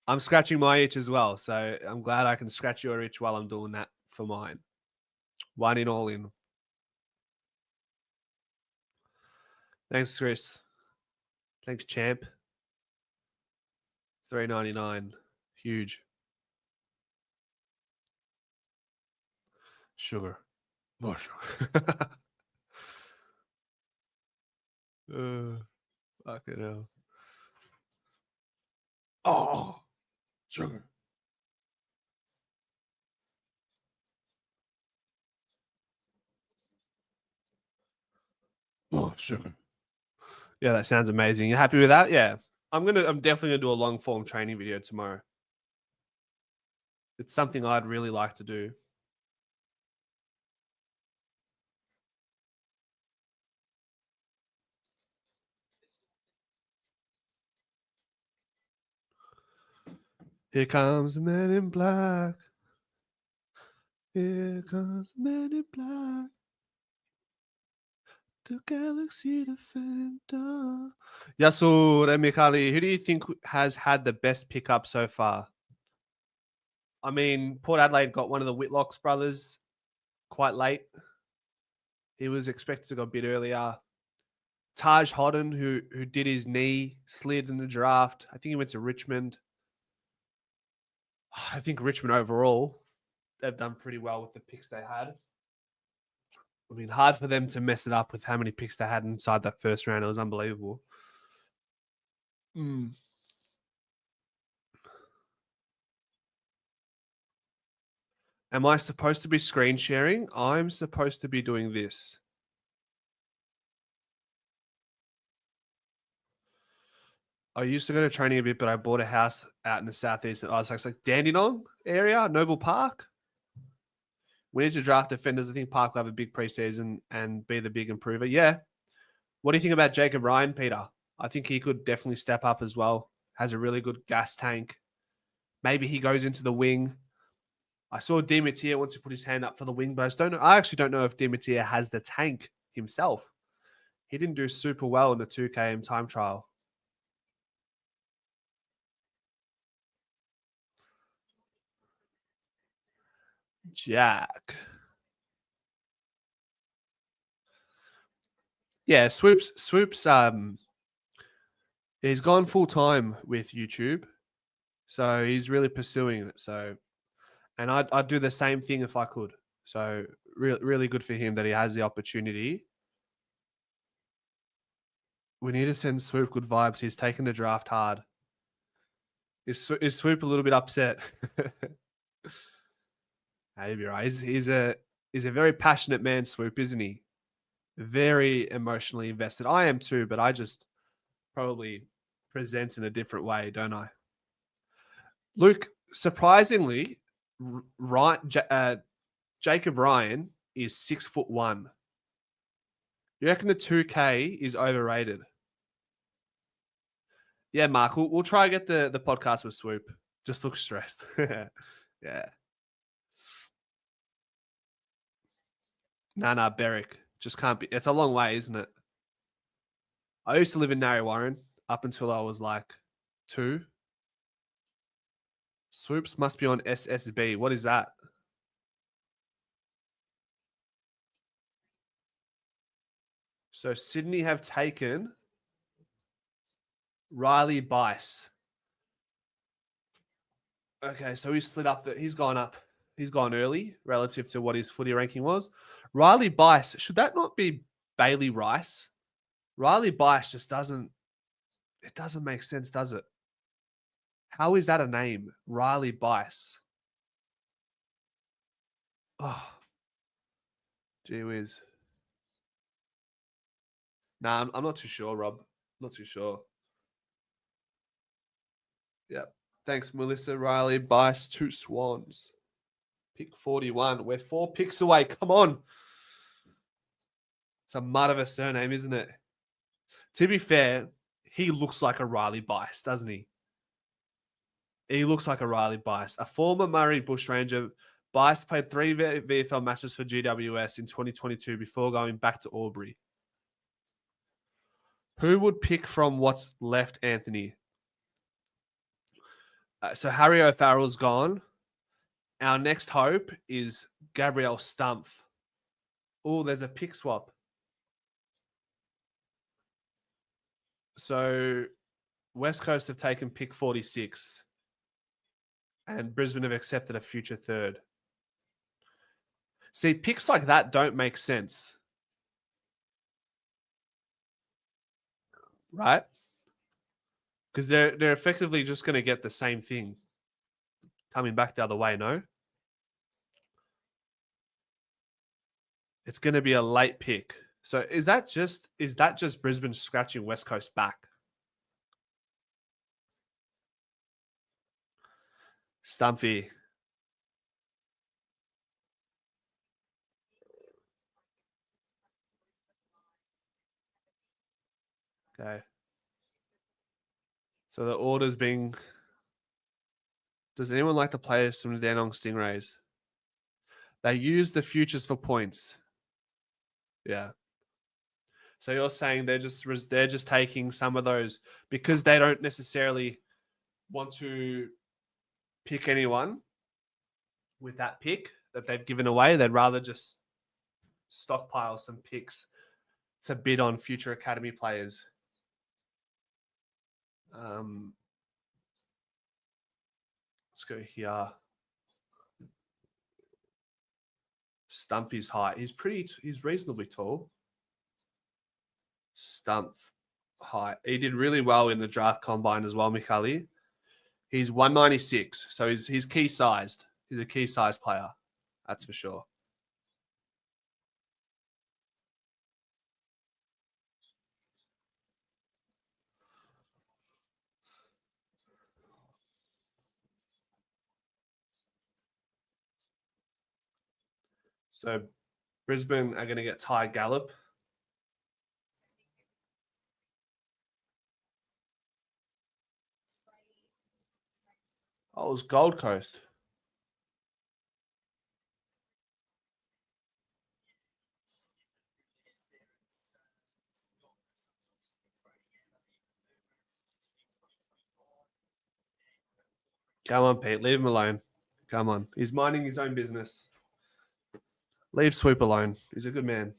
I'm scratching my itch as well, so I'm glad I can scratch your itch while I'm doing that for mine. One in, all in. Thanks, Chris. Thanks, champ. $3.99. Huge. Sugar. More sugar. Fucking hell. Oh, sugar. Oh, sugar. Yeah, that sounds amazing. You happy with that? Yeah. I'm definitely gonna do a long form training video tomorrow. It's something I'd really like to do. Here comes the man in black. Here comes the man in black. The Galaxy Defender. Yasur and Mikali, who do you think has had the best pickup so far? I mean, Port Adelaide got one of the Whitlocks brothers quite late. He was expected to go a bit earlier. Taj Hodden, who did his knee, slid in the draft. I think he went to Richmond. I think Richmond overall, they've done pretty well with the picks they had. I mean, hard for them to mess it up with how many picks they had inside that first round. It was unbelievable. Mm. Am I supposed to be screen sharing? I'm supposed to be doing this. I used to go to training a bit, but I bought a house out in the southeast. I was like Dandenong area, Noble Park. We need to draft defenders. I think Park will have a big preseason and be the big improver. Yeah. What do you think about Jacob Ryan, Peter? I think he could definitely step up as well. Has a really good gas tank. Maybe he goes into the wing. I saw Di Mattia wants to put his hand up for the wing, but I just don't know. I actually don't know if Di Mattia has the tank himself. He didn't do super well in the 2 km time trial. Jack. Yeah, Swoops, he's gone full time with YouTube. So he's really pursuing it. So, and I'd do the same thing if I could. So really good for him that he has the opportunity. We need to send Swoop good vibes. He's taken the draft hard. Is Swoop a little bit upset? Maybe right. He's a very passionate man, Swoop, isn't he? Very emotionally invested. I am too, but I just probably present in a different way, don't I? Luke, surprisingly, Jacob Ryan is 6'1". You reckon the 2K is overrated? Yeah, Mark, we'll try and get the podcast with Swoop. Just look stressed. Yeah. No, Berwick. Just can't be. It's a long way, isn't it? I used to live in Narre Warren up until I was like 2. Swoops must be on SSB. What is that? So Sydney have taken Riley Bice. Okay, so he's slid up. He's gone up. He's gone early relative to what his footy ranking was. Riley Bice. Should that not be Bailey Rice? Riley Bice just doesn't. It doesn't make sense, does it? How is that a name? Riley Bice. Oh, gee whiz. Nah, I'm not too sure, Rob. Not too sure. Yep. Thanks, Melissa. Riley Bice, 2 Swans. Pick 41. We're 4 picks away. Come on. It's a mud of a surname, isn't it? To be fair, he looks like a Riley Bice, doesn't he? He looks like a Riley Bice. A former Murray Bushranger, Bice played 3 VFL matches for GWS in 2022 before going back to Albury. Who would pick from what's left, Anthony? So Harry O'Farrell's gone. Our next hope is Gabriel Stumpf. Oh, there's a pick swap. So West Coast have taken pick 46 and Brisbane have accepted a future third. See, picks like that don't make sense. Right? Because they're effectively just going to get the same thing coming back the other way, no? It's going to be a late pick. So is that just Brisbane scratching West Coast back? Stumpy. Okay. So the order's being. Does anyone like to play some Danong Stingrays? They use the futures for points. Yeah. So you're saying they're just taking some of those because they don't necessarily want to pick anyone with that pick that they've given away. They'd rather just stockpile some picks to bid on future academy players. Let's go here. Stumpy's height. He's reasonably tall. Stump height. He did really well in the draft combine as well, Mikali. He's 196, so he's key sized. He's a key sized player. That's for sure. So Brisbane are going to get Ty Gallop. Oh, it was Gold Coast. Come on, Pete. Leave him alone. Come on. He's minding his own business. Leave Swoop alone. He's a good man.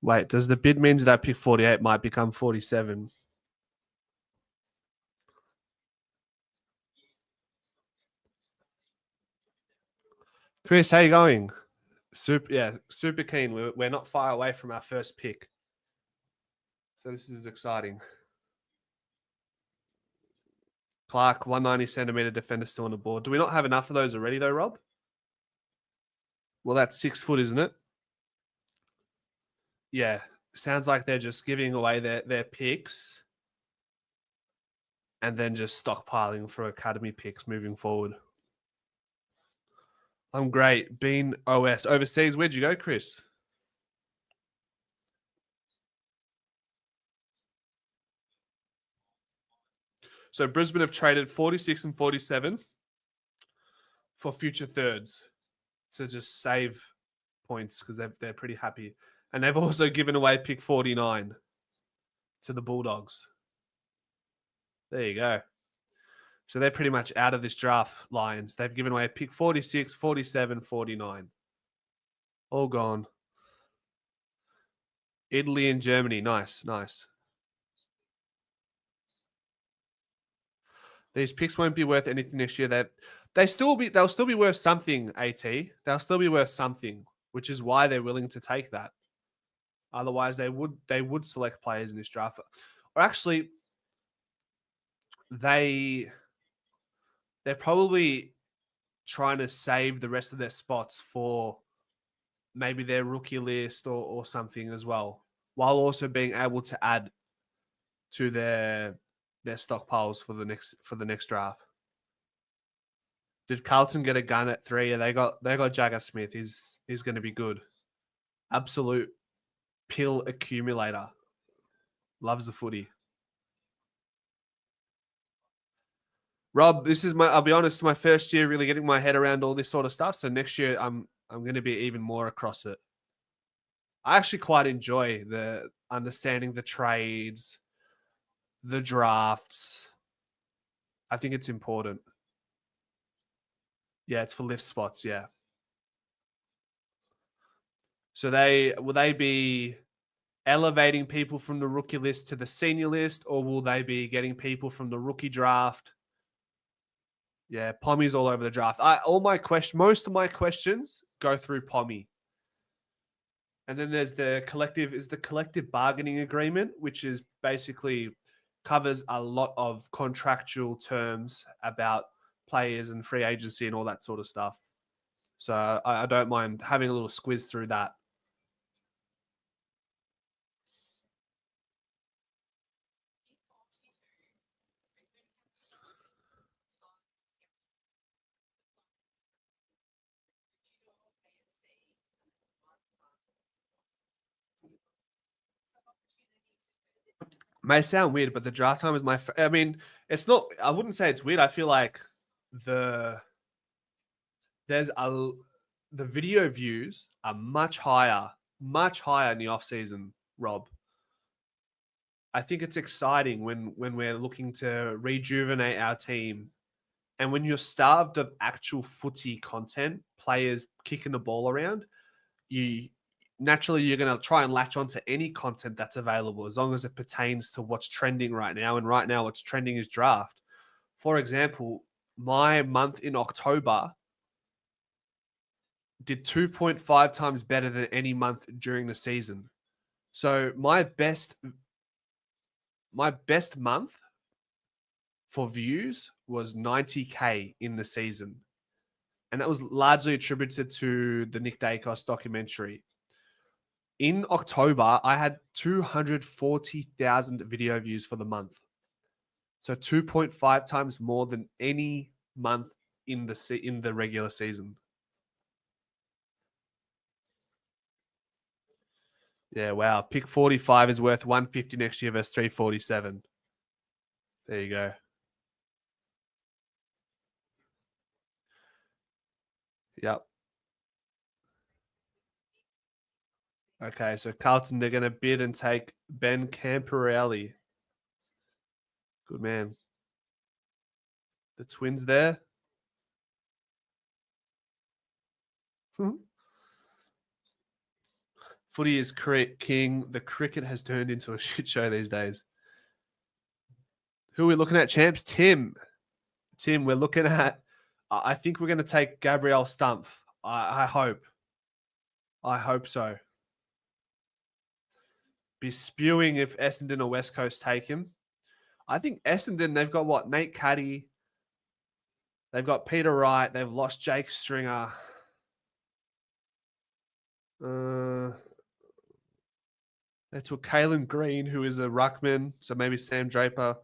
Wait, does the bid means that pick 48 might become 47? Chris, how you going? Super keen. We're not far away from our first pick. So this is exciting. Clark, 190 centimeter defender still on the board. Do we not have enough of those already though, Rob? Well, that's 6 foot, isn't it? Yeah. Sounds like they're just giving away their picks and then just stockpiling for academy picks moving forward. I'm great. Bean OS. Overseas, where'd you go, Chris? So Brisbane have traded 46 and 47 for future thirds to just save points because they're pretty happy. And they've also given away pick 49 to the Bulldogs. There you go. So they're pretty much out of this draft, Lions. They've given away pick 46, 47, 49. All gone. Italy and Germany. Nice, nice. These picks won't be worth anything next year. They'll still be worth something, AT. They'll still be worth something, which is why they're willing to take that. Otherwise, they would select players in this draft. Or actually, they're probably trying to save the rest of their spots for maybe their rookie list or something as well, while also being able to add to their stockpiles for the next draft. Did Carlton get a gun at 3? Yeah, they got Jagger Smith. He's going to be good. Absolute pill accumulator. Loves the footy. Rob, I'll be honest, my first year really getting my head around all this sort of stuff. So next year I'm going to be even more across it. I actually quite enjoy the understanding the trades, the drafts. I think it's important. Yeah, it's for lift spots, yeah. So will they be elevating people from the rookie list to the senior list, or will they be getting people from the rookie draft? Yeah, Pommy's all over the draft. Most of my questions go through Pommy. And then there's the collective bargaining agreement, which is basically covers a lot of contractual terms about players and free agency and all that sort of stuff. So I don't mind having a little squiz through that. May sound weird, but the draft time is I mean, it's not. I wouldn't say it's weird. I feel like the there's a the video views are much higher in the off season. Rob, I think it's exciting when we're looking to rejuvenate our team, and when you're starved of actual footy content, players kicking the ball around. You naturally you're going to try and latch onto any content that's available as long as it pertains to what's trending right now. And right now, what's trending is draft. For example, my month in October did 2.5 times better than any month during the season. So my best month for views was 90K in the season. And that was largely attributed to the Nick Dacos documentary. In October, I had 240,000 video views for the month. So 2.5 times more than any month in the regular season. Yeah, wow. Pick 45 is worth 150 next year versus 347. There you go. Yep. Okay, so Carlton, they're going to bid and take Ben Camperelli. Good man. The Twins there. Footy is king. The cricket has turned into a shit show these days. Who are we looking at, champs? Tim, we're looking at. I think we're going to take Gabriel Stumpf. I hope. I hope so. Be spewing if Essendon or West Coast take him. I think Essendon, they've got what? Nate Caddy. They've got Peter Wright. They've lost Jake Stringer. They took Kalen Green, who is a ruckman. So maybe Sam Draper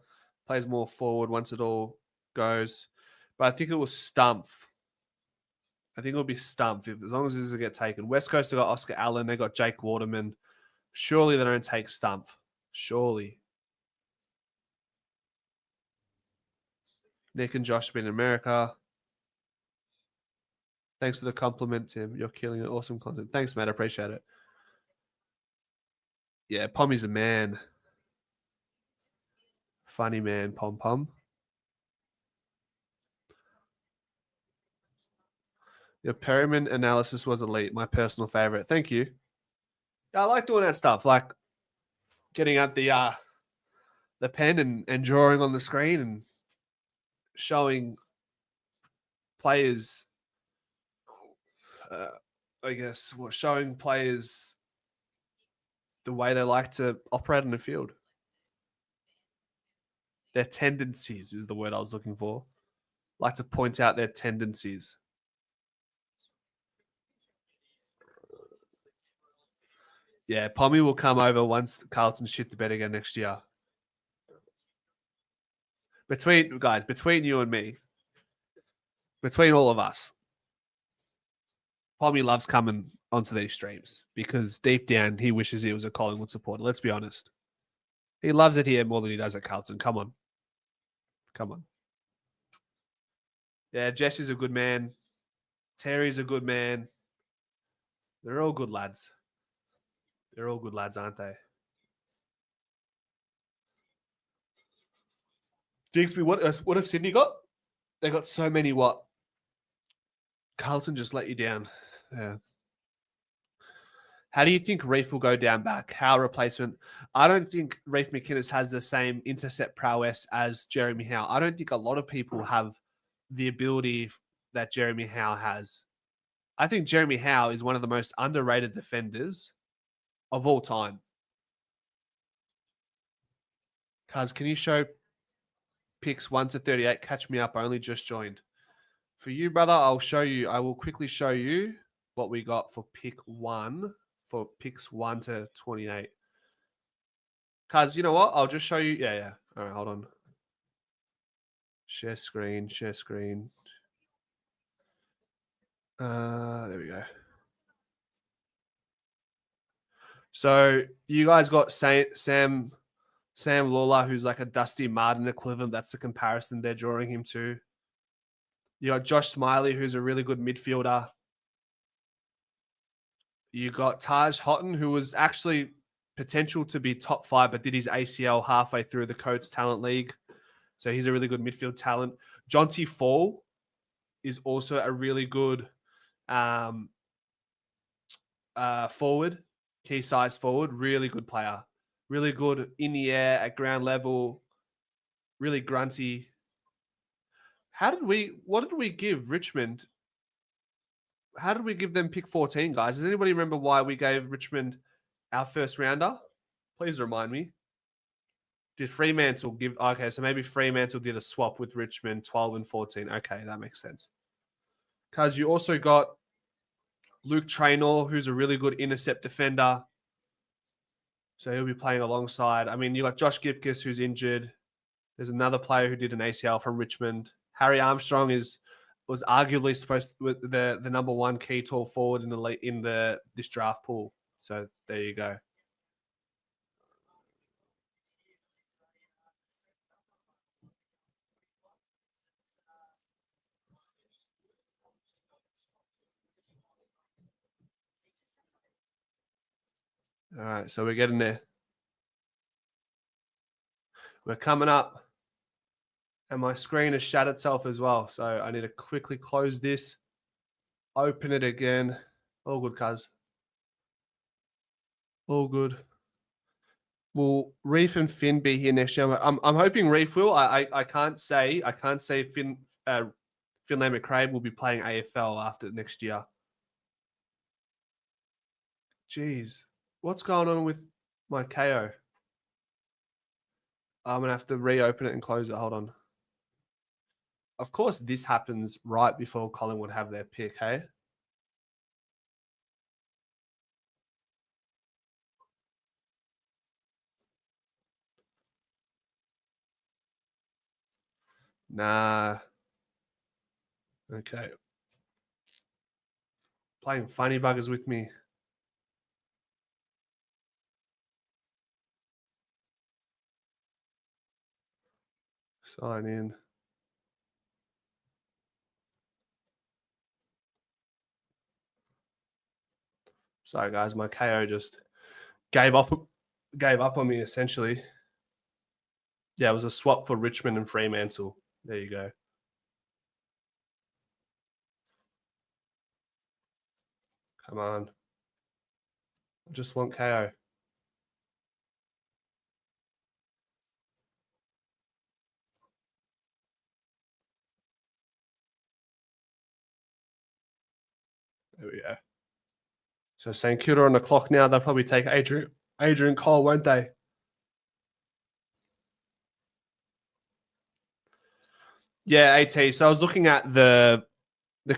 plays more forward once it all goes. But I think it was Stumpf. I think it'll be Stumpf as long as this will get taken. West Coast have got Oscar Allen. They got Jake Waterman. Surely they don't take Stumpf. Surely. Nick and Josh have been in America. Thanks for the compliment, Tim. You're killing it. Awesome content. Thanks, Matt. I appreciate it. Yeah, Pommy's a man. Funny man, Pom Pom. Your Perryman analysis was elite. My personal favorite. Thank you. Yeah, I like doing that stuff. Like getting out the pen and drawing on the screen and showing players, showing players the way they like to operate in the field. Their tendencies is the word I was looking for. Like to point out their tendencies. Yeah, Pommy will come over once Carlton shit the bed again next year. Between you and me, between all of us, Pommy loves coming onto these streams because deep down he wishes he was a Collingwood supporter. Let's be honest. He loves it here more than he does at Carlton. Come on. Yeah, Jesse's a good man. Terry's a good man. They're all good lads. Aren't they? Digsby, what have Sydney got? They got so many what? Carlton just let you down. Yeah. How do you think Reef will go down back? How replacement? I don't think Reef McInnes has the same intercept prowess as Jeremy Howe. I don't think a lot of people have the ability that Jeremy Howe has. I think Jeremy Howe is one of the most underrated defenders of all time. Cuz, can you show picks 1 to 38? Catch me up. I only just joined. For you, brother, I'll show you. I will quickly show you what we got for pick 1 for picks 1 to 28. Cuz, you know what? I'll just show you. Yeah. All right, hold on. Share screen. There we go. So you guys got Sam Lawler, who's like a Dusty Martin equivalent. That's the comparison they're drawing him to. You got Josh Smiley, who's a really good midfielder. You got Taj Houghton, who was actually potential to be top 5, but did his ACL halfway through the Coates Talent League. So he's a really good midfield talent. Jonty Fall is also a really good forward, key size forward, really good player. Really good in the air at ground level, really grunty. What did we give Richmond? How did we give them pick 14, guys? Does anybody remember why we gave Richmond our first rounder? Please remind me. Did Fremantle give? Okay, so maybe Fremantle did a swap with Richmond, 12 and 14. Okay, that makes sense. Because you also got Luke Traynor, who's a really good intercept defender. So he'll be playing alongside. I mean, you got Josh Gipkus, who's injured. There's another player who did an ACL from Richmond. Harry Armstrong was arguably supposed to be the number 1 key tall forward in this draft pool. So there you go. All right, so we're getting there. We're coming up. And my screen has shut itself as well. So I need to quickly close this, open it again. All good, cuz. All good. Will Reef and Finn be here next year? I'm hoping Reef will. I can't say Finlay McRae will be playing AFL after next year. Jeez, what's going on with my KO? I'm gonna have to reopen it and close it. Hold on. Of course, this happens right before Collingwood have their pick, hey? Nah. Okay. Playing funny buggers with me. Sign in. Sorry, guys. My KO just gave up on me, essentially. Yeah, it was a swap for Richmond and Fremantle. There you go. Come on. I just want KO. There we go. So St Kilda on the clock now. They'll probably take Adrian Cole, won't they? Yeah, AT. So I was looking at the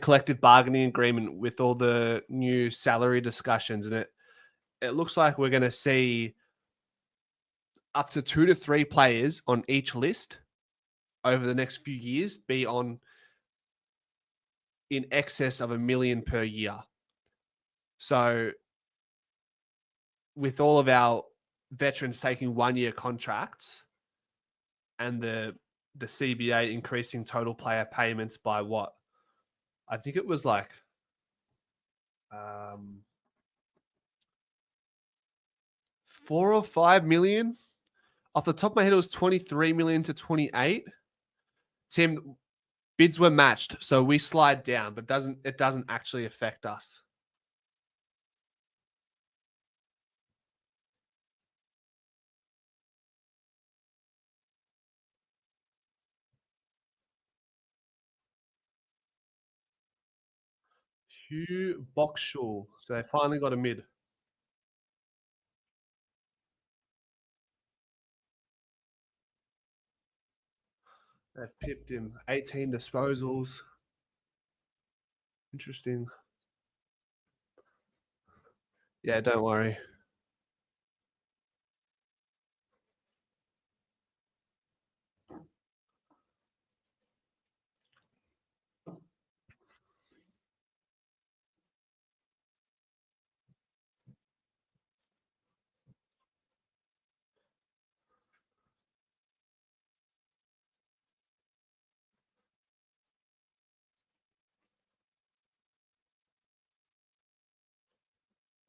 collective bargaining agreement with all the new salary discussions, and it looks like we're going to see up to 2 to 3 players on each list over the next few years be on in excess of $1 million per year. So with all of our veterans taking 1-year contracts and the CBA increasing total player payments by what? I think it was like 4 or 5 million. Off the top of my head, it was 23 million to 28. Tim, bids were matched, so we slide down, but it doesn't actually affect us. Hugh Boxall. So they finally got a mid. They've pipped him 18 disposals. Interesting. Yeah, don't worry.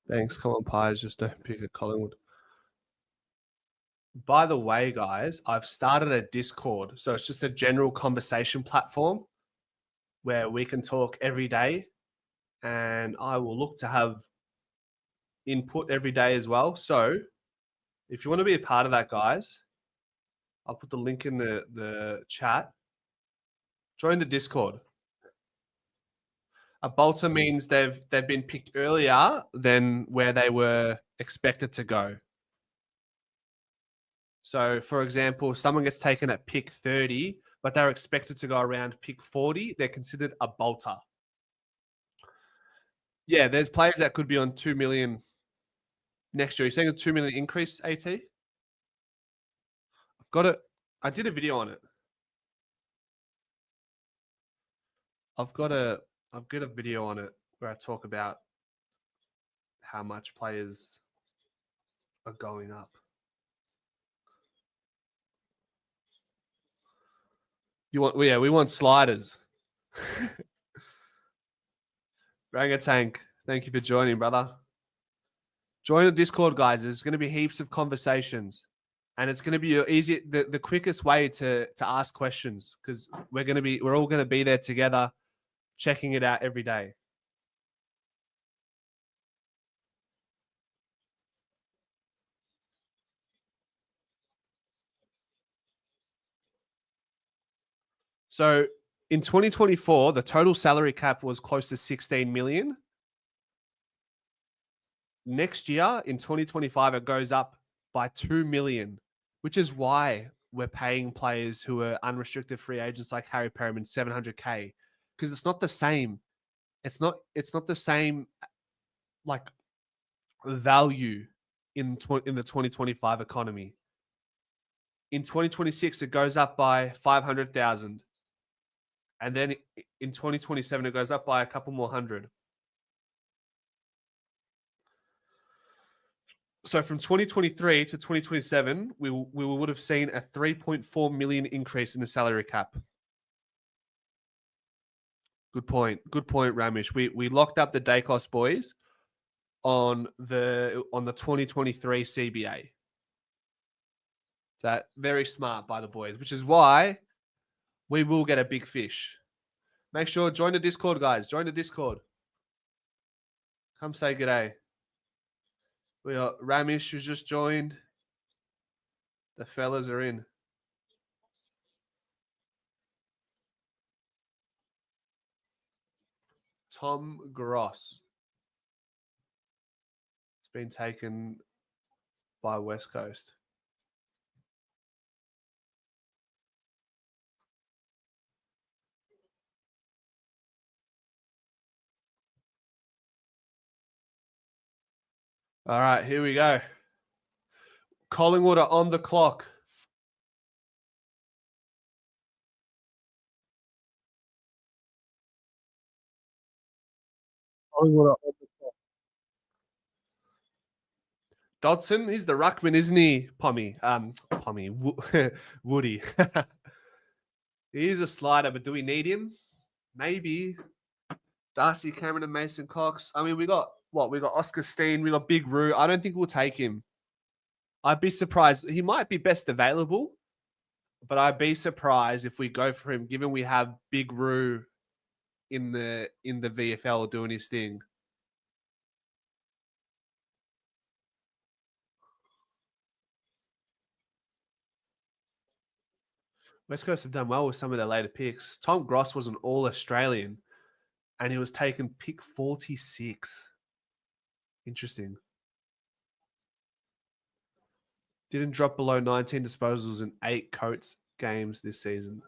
Thanks. Come on, Pies. Just don't pick a Collingwood. By the way, guys, I've started a Discord. So it's just a general conversation platform where we can talk every day. And I will look to have input every day as well. So if you want to be a part of that, guys, I'll put the link in the chat. Join the Discord. A bolter means they've been picked earlier than where they were expected to go. So, for example, if someone gets taken at pick 30, but they're expected to go around pick 40, they're considered a bolter. Yeah, there's players that could be on 2 million next year. You're saying a 2 million increase, AT? I've got it. I did a video on it. I've got a video on it where I talk about how much players are going up. We want sliders. Rangatank, thank you for joining, brother. Join the Discord, guys. There's going to be heaps of conversations, and it's going to be the quickest way to ask questions because we're all going to be there together, checking it out every day. So in 2024, the total salary cap was close to 16 million. Next year, in 2025, it goes up by 2 million, which is why we're paying players who are unrestricted free agents like Harry Perriman 700K, because it's not the same. It's not the same like value in the 2025 economy. In 2026, it goes up by 500,000. And then in 2027, it goes up by a couple more hundred. So from 2023 to 2027, we would have seen a 3.4 million increase in the salary cap. Good point, Ramesh. We locked up the Dacos boys on the 2023 CBA. So very smart by the boys, which is why we will get a big fish. Make sure join the Discord, guys. Join the Discord. Come say good day. We got Ramesh who's just joined. The fellas are in. Tom Gross. It's been taken by West Coast. All right, here we go. Collingwood are on the clock. Collingwood are on the clock. Dodson, he's the ruckman, isn't he? Pommy, Woody. He's a slider, but do we need him? Maybe. Darcy Cameron and Mason Cox. I mean, we got Oscar Steen, we got Big Roo. I don't think we'll take him. I'd be surprised. He might be best available, but I'd be surprised if we go for him, given we have Big Roo in the VFL doing his thing. West Coast have done well with some of their later picks. Tom Gross was an All-Australian, and he was taken pick 46. Interesting. Didn't drop below 19 disposals in 8 Coates games this season.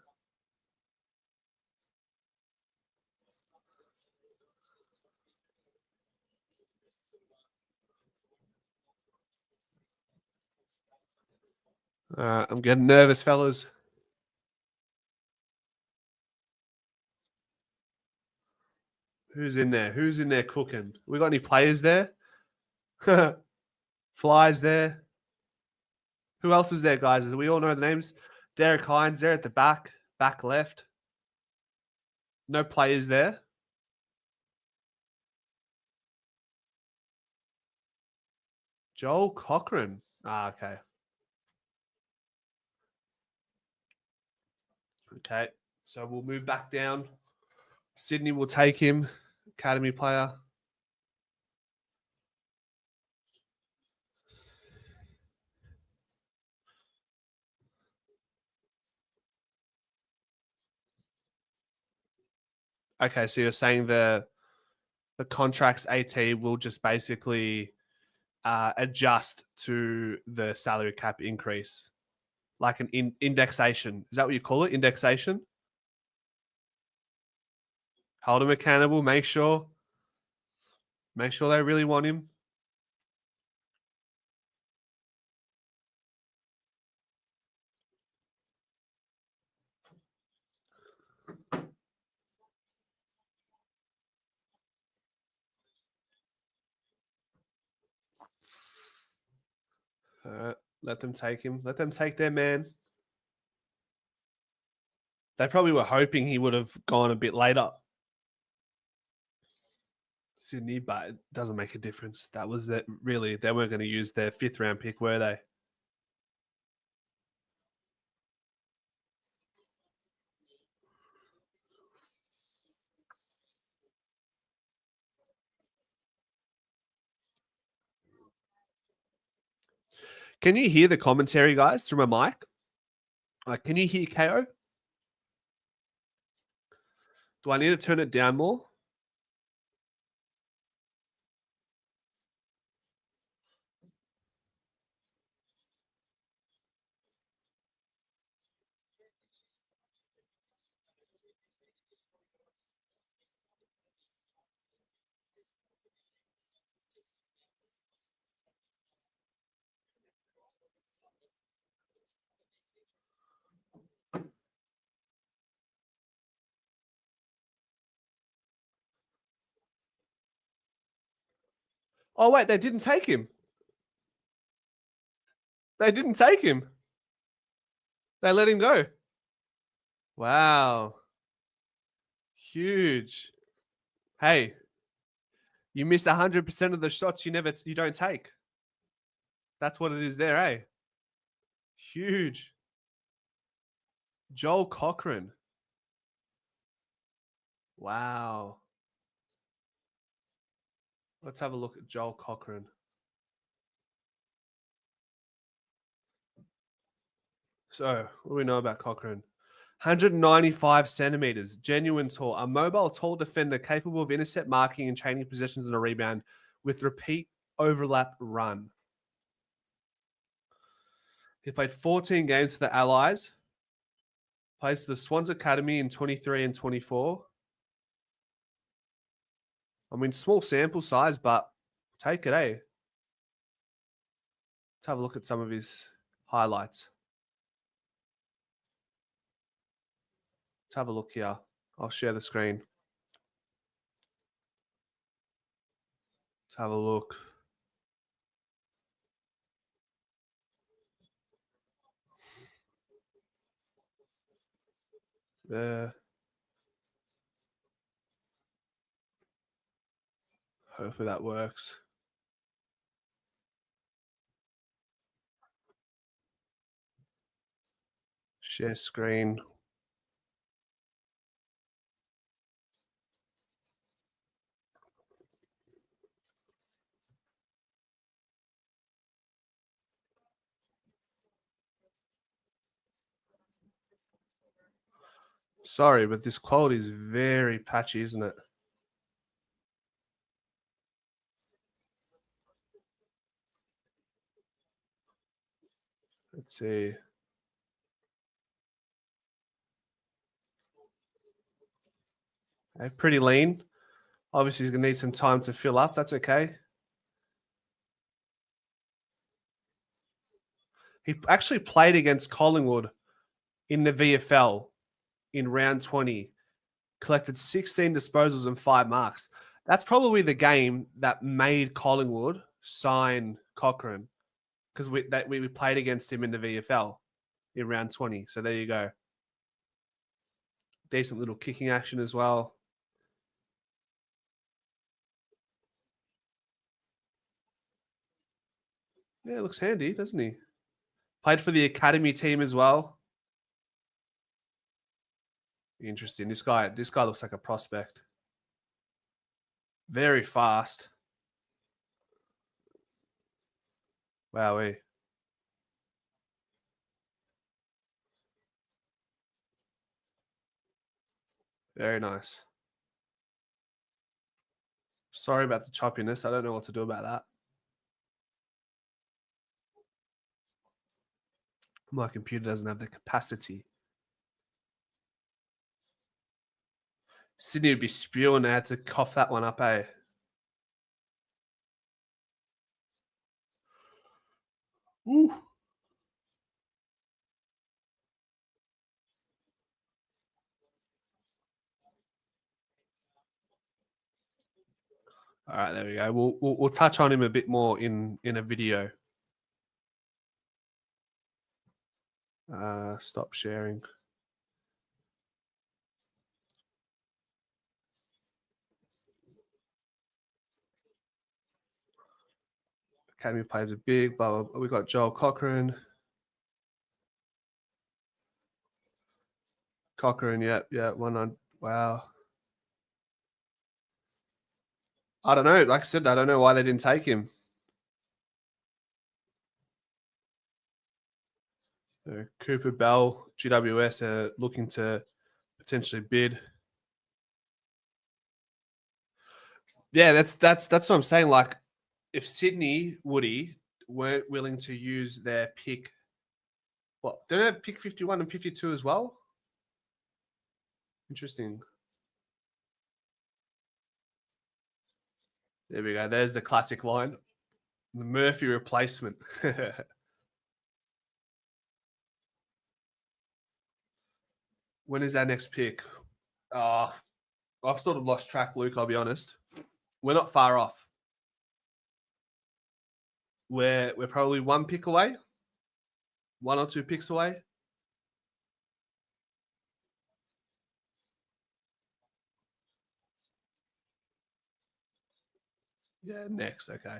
I'm getting nervous, fellas. Who's in there? Who's in there cooking? We got any players there? Flies there. Who else is there, guys? As we all know the names. Derek Hines there at the back left. No players there. Joel Cochran. Okay. Okay. So we'll move back down. Sydney will take him. Academy player. Okay, so you're saying the contract's AT will just basically adjust to the salary cap increase, like an indexation. Is that what you call it? Indexation? Hold him accountable. Make sure they really want him. Let them take him. Let them take their man. They probably were hoping he would have gone a bit later, Sydney, but it doesn't make a difference. That was that. Really, they weren't going to use their 5th round pick, were they? Can you hear the commentary, guys, through my mic? Can you hear KO? Do I need to turn it down more? Oh, wait, they didn't take him. They didn't take him. They let him go. Wow. Huge. Hey, you miss 100% of the shots you don't take. That's what it is there, eh? Huge. Joel Cochran. Wow. Let's have a look at Joel Cochran. So, what do we know about Cochran? 195 centimeters, genuine tall, a mobile, tall defender capable of intercept marking and changing possessions in a rebound with repeat overlap run. He played 14 games for the Allies, plays for the Swans Academy in 23 and 24. I mean, small sample size, but take it, eh? Let's have a look at some of his highlights. Let's have a look here. I'll share the screen. Let's have a look. There. Hopefully that works. Share screen. Sorry, but this quality is very patchy, isn't it? Let's see. Pretty lean. Obviously, he's going to need some time to fill up. That's okay. He actually played against Collingwood in the VFL in round 20, collected 16 disposals and 5 marks. That's probably the game that made Collingwood sign Cochrane, because we played against him in the VFL in round 20. So there you go. Decent little kicking action as well. Yeah, looks handy, doesn't he? Played for the academy team as well. Interesting. This guy looks like a prospect. Very fast. Wowee. Very nice. Sorry about the choppiness. I don't know what to do about that. My computer doesn't have the capacity. Sydney would be spewing. I had to cough that one up, eh? Ooh. All right, there we go. We'll touch on him a bit more in a video. Stop sharing. Academy plays a big, blah, blah, blah. We got Joel Cochrane. Yeah, 100. Wow. I don't know. Like I said, I don't know why they didn't take him. Cooper Bell, GWS are looking to potentially bid. Yeah, that's what I'm saying. Like, if Sydney Woody weren't willing to use their pick, what don't they have pick 51 and 52 as well? Interesting. There we go. There's the classic line. The Murphy replacement. When is our next pick? I've sort of lost track, Luke, I'll be honest. We're not far off. We're probably one pick away. 1 or 2 picks away. Yeah, next. Okay.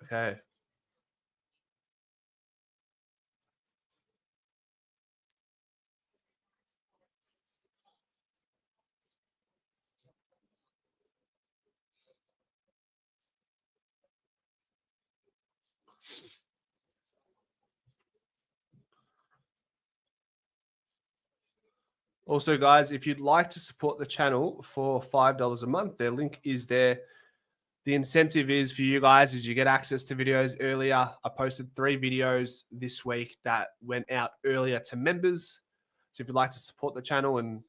Okay. Also, guys, if you'd like to support the channel for $5 a month, their link is there. The incentive is for you guys is you get access to videos earlier. I posted 3 videos this week that went out earlier to members. So if you'd like to support the channel and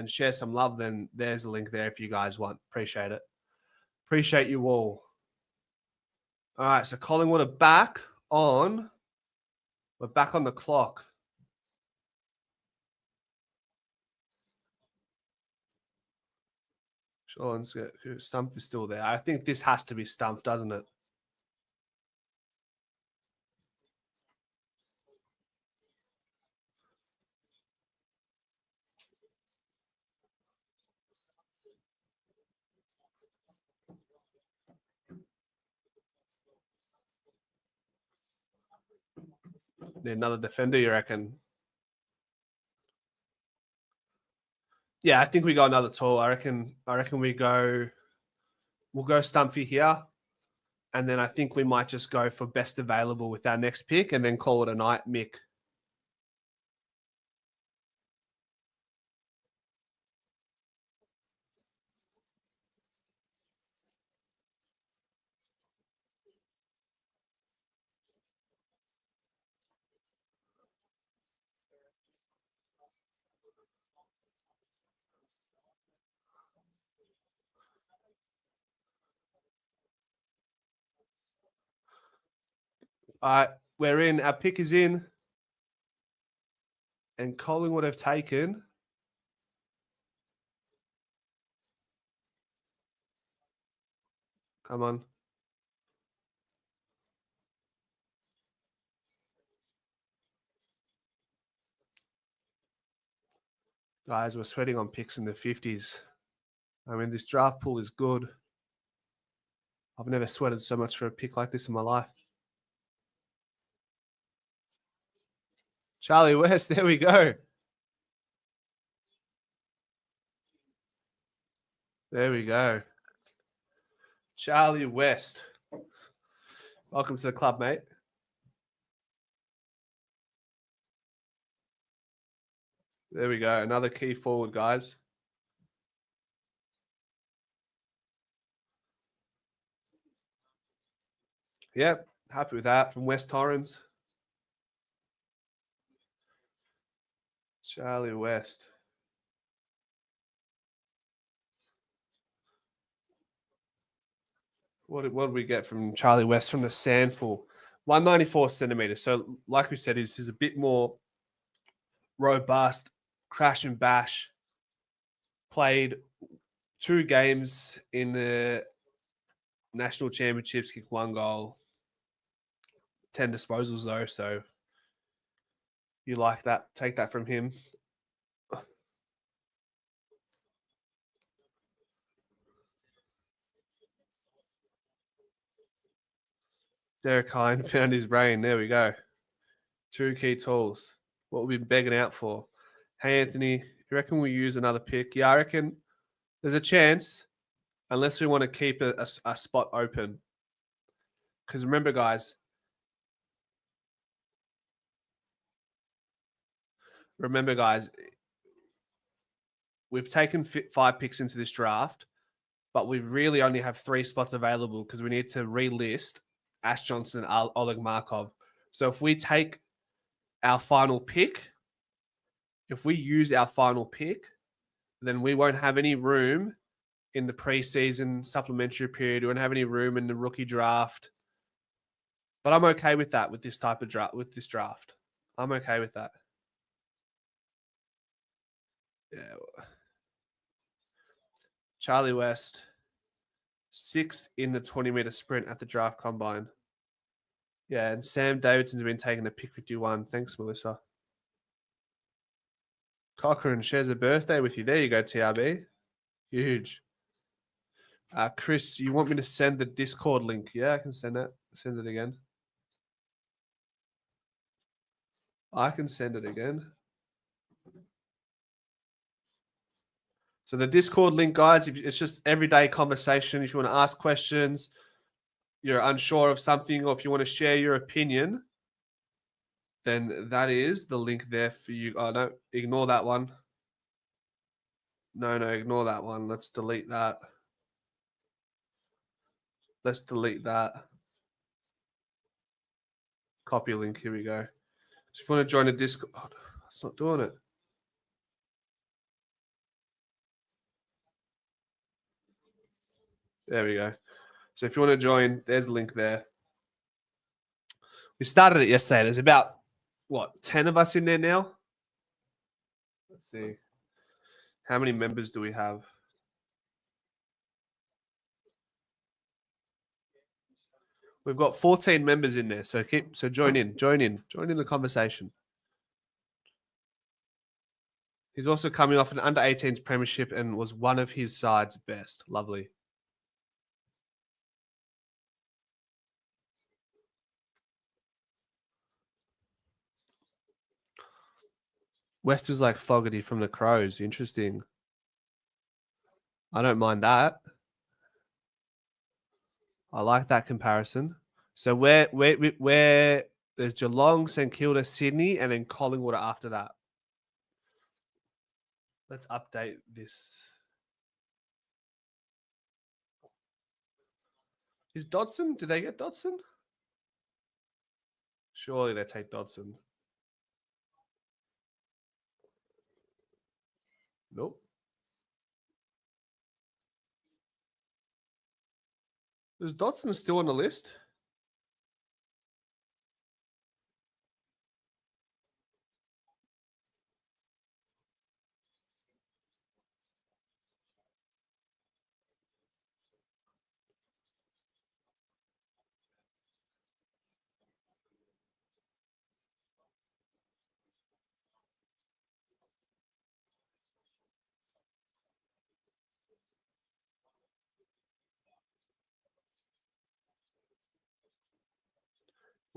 share some love, then there's a link there if you guys want. Appreciate it. Appreciate you all. All right, so Collingwood are back on. We're back on the clock. Sean's Stumpf is still there. I think this has to be Stumpf, doesn't it? Need another defender, you reckon? Yeah, I think we got another tall. I reckon we'll go Stumpy here. And then I think we might just go for best available with our next pick and then call it a night, Mick. All right, we're in. Our pick is in. And Collingwood have taken. Come on. Guys, we're sweating on picks in the 50s. I mean, this draft pool is good. I've never sweated so much for a pick like this in my life. Charlie West, there we go. There we go. Charlie West. Welcome to the club, mate. There we go. Another key forward, guys. Yep, happy with that from West Torrens. Charlie West. What did we get from Charlie West from the Sandful? 194 centimeters. So, like we said, this is a bit more robust, crash and bash. Played 2 games in the national championships, kicked 1 goal, 10 disposals though. So, you like that? Take that from him. Derek Hine found his brain. There we go. 2 key tools. What we've been begging out for. Hey, Anthony, you reckon we use another pick? Yeah, I reckon there's a chance, unless we want to keep a spot open. Because remember, guys, we've taken 5 picks into this draft, but we really only have 3 spots available because we need to relist Ash Johnson and Oleg Markov. So if we take our final pick, if we use our final pick, then we won't have any room in the preseason supplementary period. We won't have any room in the rookie draft. But I'm okay with that with this type of draft. With this draft, I'm okay with that. Yeah. Charlie West, 6th in the 20-meter sprint at the draft combine. Yeah, and Sam Davidson's been taking a pick 51. Thanks, Melissa. Cochrane shares a birthday with you. There you go, TRB. Huge. Chris, you want me to send the Discord link? Yeah, I can send it. Send it again. I can send it again. So the Discord link, guys, it's just everyday conversation. If you want to ask questions, you're unsure of something, or if you want to share your opinion, then that is the link there for you. Oh, no, ignore that one. No, ignore that one. Let's delete that. Let's delete that. Copy link. Here we go. So if you want to join a Discord, oh, it's not doing it. There we go. So if you want to join, there's a link there. We started it yesterday. There's about, 10 of us in there now? Let's see. How many members do we have? We've got 14 members in there. So join in the conversation. He's also coming off an under 18s premiership and was one of his side's best. Lovely. West is like Fogarty from the Crows. Interesting. I don't mind that. I like that comparison. So where there's Geelong, St Kilda, Sydney, and then Collingwood after that. Let's update this. Is Dodson? Did they get Dodson? Surely they take Dodson. Nope. Is Dodson still on the list?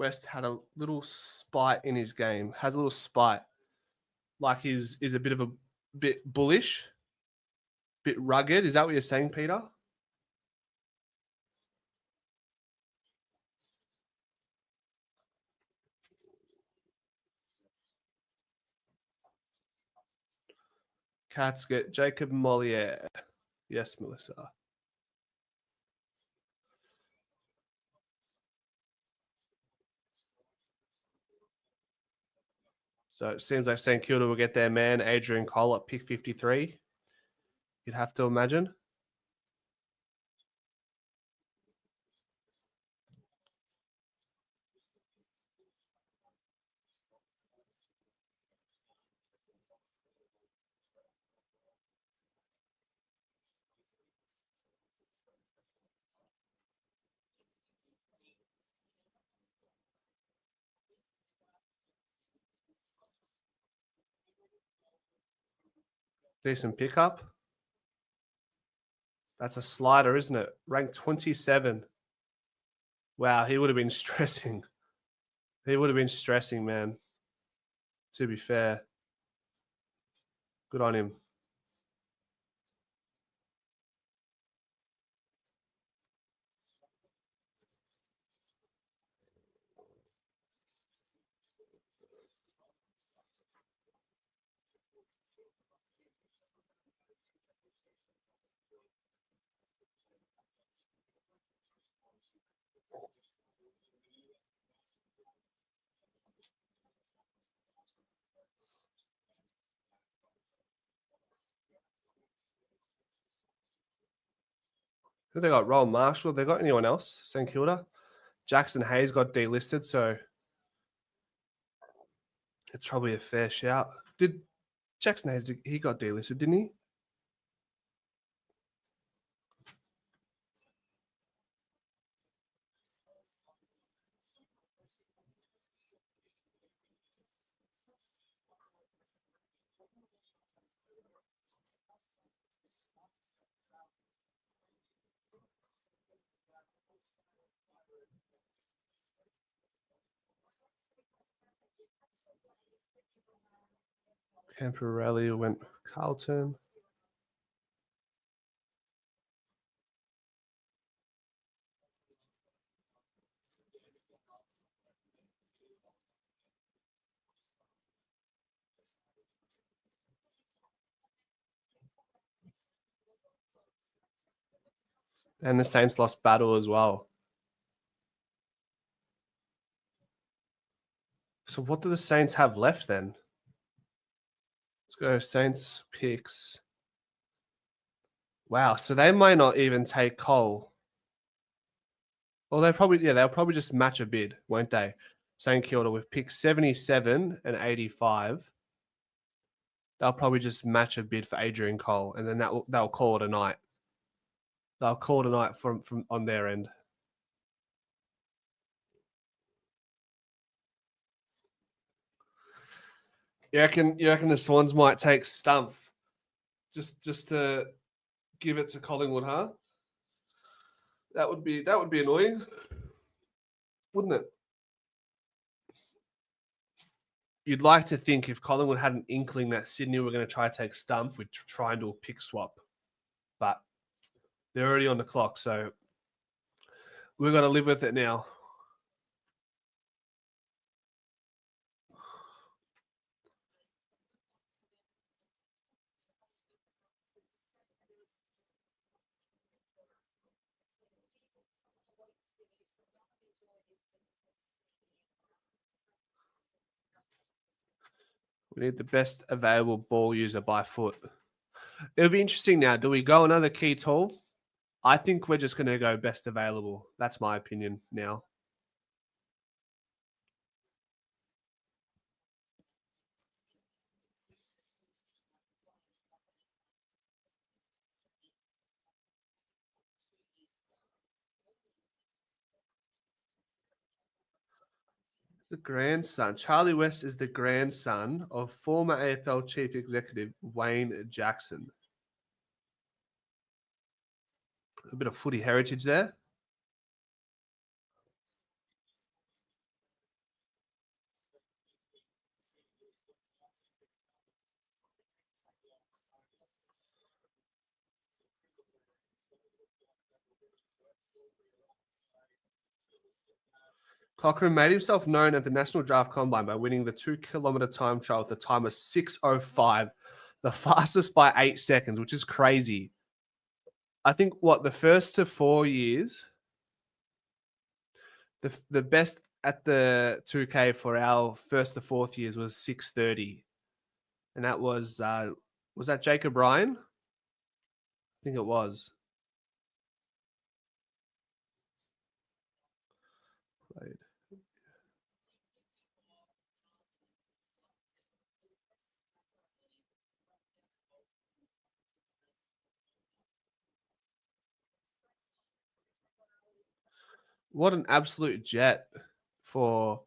West had a little spite in his game. Has a little spite, like is a bit of a bit bullish, bit rugged. Is that what you're saying, Peter? Cats get Jacob Mollier. Yes, Melissa. So it seems like St Kilda will get their man, Adrian Cole, at pick 53. You'd have to imagine. Decent pickup. That's a slider, isn't it? Ranked 27. Wow, he would have been stressing. He would have been stressing, man. To be fair. Good on him. Who they got? Roll Marshall. They got anyone else? St Kilda. Jackson Hayes got delisted, so it's probably a fair shout. Did Jackson Hayes? He got delisted, didn't he? Camperelli went Carlton. And the Saints lost battle as well. So what do the Saints have left then? Let's go Saints picks. Wow, so they might not even take Cole. Well, they'll probably just match a bid, won't they? St Kilda with pick 77 and 85. They'll probably just match a bid for Adrian Cole, and then they'll call it a night. They'll call it a night from on their end. You reckon the Swans might take Stumpf just to give it to Collingwood, huh? That would be annoying, wouldn't it? You'd like to think if Collingwood had an inkling that Sydney were going to try to take Stumpf, we'd try and do a pick swap. But they're already on the clock, so we've got to live with it now. We need the best available ball user by foot. It'll be interesting now. Do we go another key tool? I think we're just going to go best available. That's my opinion now. The grandson. Charlie West is the grandson of former AFL Chief Executive Wayne Jackson. A bit of footy heritage there. Cochrane made himself known at the National Draft Combine by winning the 2-kilometer time trial with a time of 6:05, the fastest by 8 seconds, which is crazy. I think the first to 4 years, the best at the 2K for our first to fourth years was 6:30, and that was that Jacob Ryan? I think it was. Played. What an absolute jet for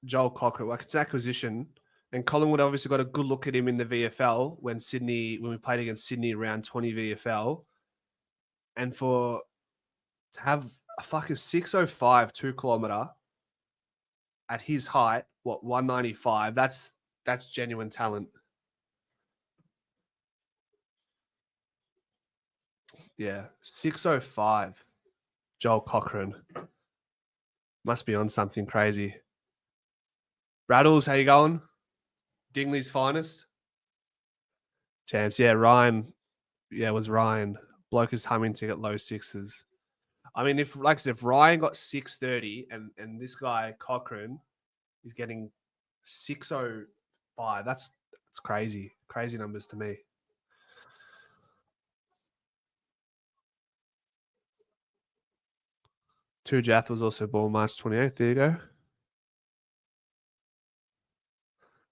Joel Cochrane. Like, it's an acquisition. And Collingwood obviously got a good look at him in the VFL when we played against Sydney round 20 VFL. And to have a fucking 6:05 2-kilometer at his height, 195, that's genuine talent. Yeah, 6:05. Joel Cochrane must be on something crazy. Rattles, how you going? Dingley's finest. Champs, yeah, Ryan. Yeah, it was Ryan. Bloke is humming to get low sixes. I mean, if Ryan got 6:30 and this guy Cochrane is getting 6:05, that's crazy. Crazy numbers to me. Jath was also born March 28th. There you go.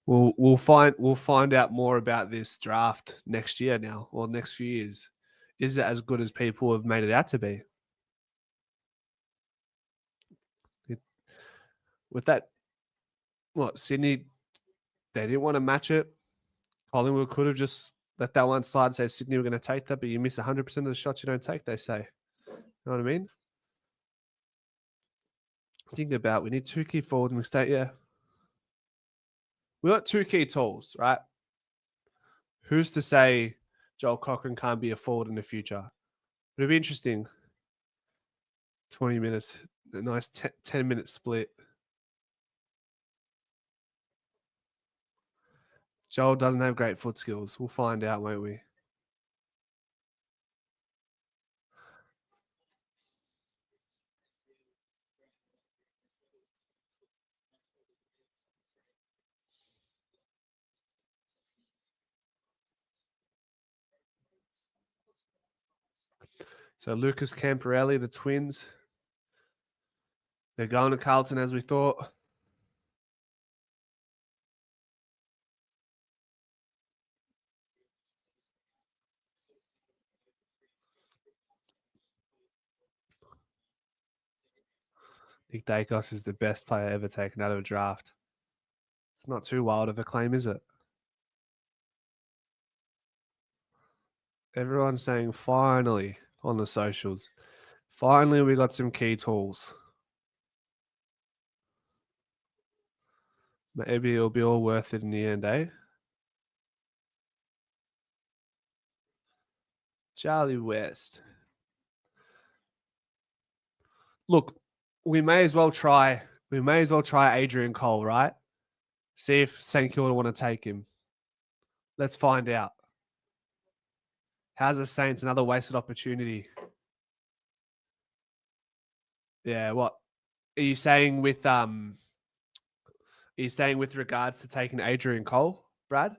We'll find out more about this draft next year now, or next few years. Is it as good as people have made it out to be? With that, Sydney, they didn't want to match it. Collingwood could have just let that one slide and say Sydney were going to take that, but you miss 100% of the shots you don't take, they say. You know what I mean? Think about, we need 2 key forwards and we stay, yeah. We got 2 key tools, right? Who's to say Joel Cochrane can't be a forward in the future? It'll be interesting. 20 minutes, a nice 10-minute split. Joel doesn't have great foot skills. We'll find out, won't we? So Lucas Camporelli, the Twins, they're going to Carlton as we thought. Nick Dacos is the best player ever taken out of a draft. It's not too wild of a claim, is it? Everyone's saying finally on the socials. Finally, we got some key tools. Maybe it'll be all worth it in the end, eh? Charlie West. Look, we may as well try Adrian Cole, right? See if St. Kilda want to take him. Let's find out. How's the Saints? Another wasted opportunity. Yeah, what are you saying with regards to taking Adrian Cole, Brad,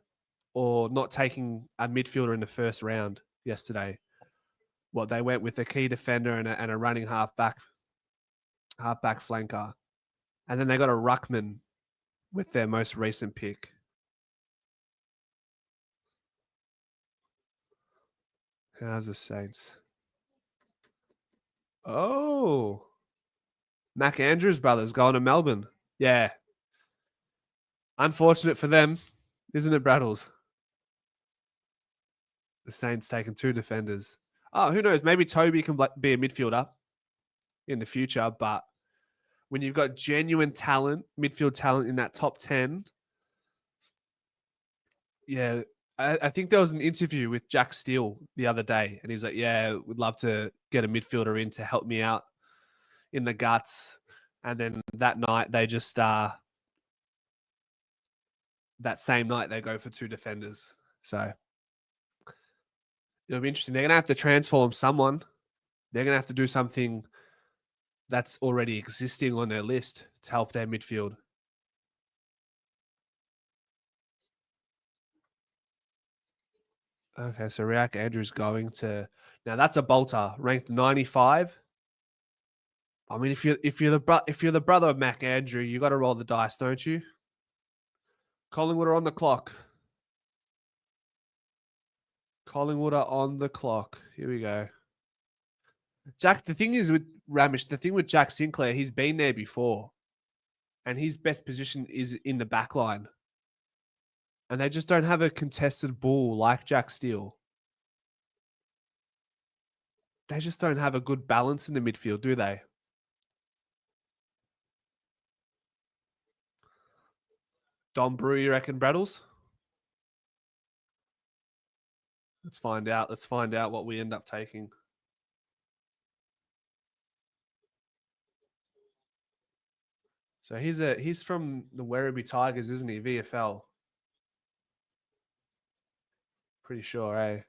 or not taking a midfielder in the first round yesterday? What, they went with a key defender and a running halfback flanker, and then they got a ruckman with their most recent pick. How's the Saints? Oh, Mac Andrews brothers going to Melbourne. Yeah. Unfortunate for them, isn't it, Braddles? The Saints taking 2 defenders. Oh, who knows? Maybe Toby can be a midfielder in the future, but when you've got genuine talent, midfield talent in that top 10, yeah, I think there was an interview with Jack Steele the other day, and he's like, "Yeah, would love to get a midfielder in to help me out in the guts." And then that night, they just that same night they go for 2 defenders. So it'll be interesting. They're gonna have to transform someone. They're gonna have to do something that's already existing on their list to help their midfield. Okay, so Riak Andrews going to now that's a bolter, ranked 95. I mean, if you're the brother of Mac Andrew, you got to roll the dice, don't you? Collingwood are on the clock. Collingwood are on the clock. Here we go. Jack, the thing is with Ramish, the thing with Jack Sinclair, he's been there before, and his best position is in the back line. And they just don't have a contested ball like Jack Steele. They just don't have a good balance in the midfield, do they? Dom Brew, you reckon, Braddles? Let's find out. Let's find out what we end up taking. So he's from the Werribee Tigers, isn't he? VFL. Pretty sure, eh?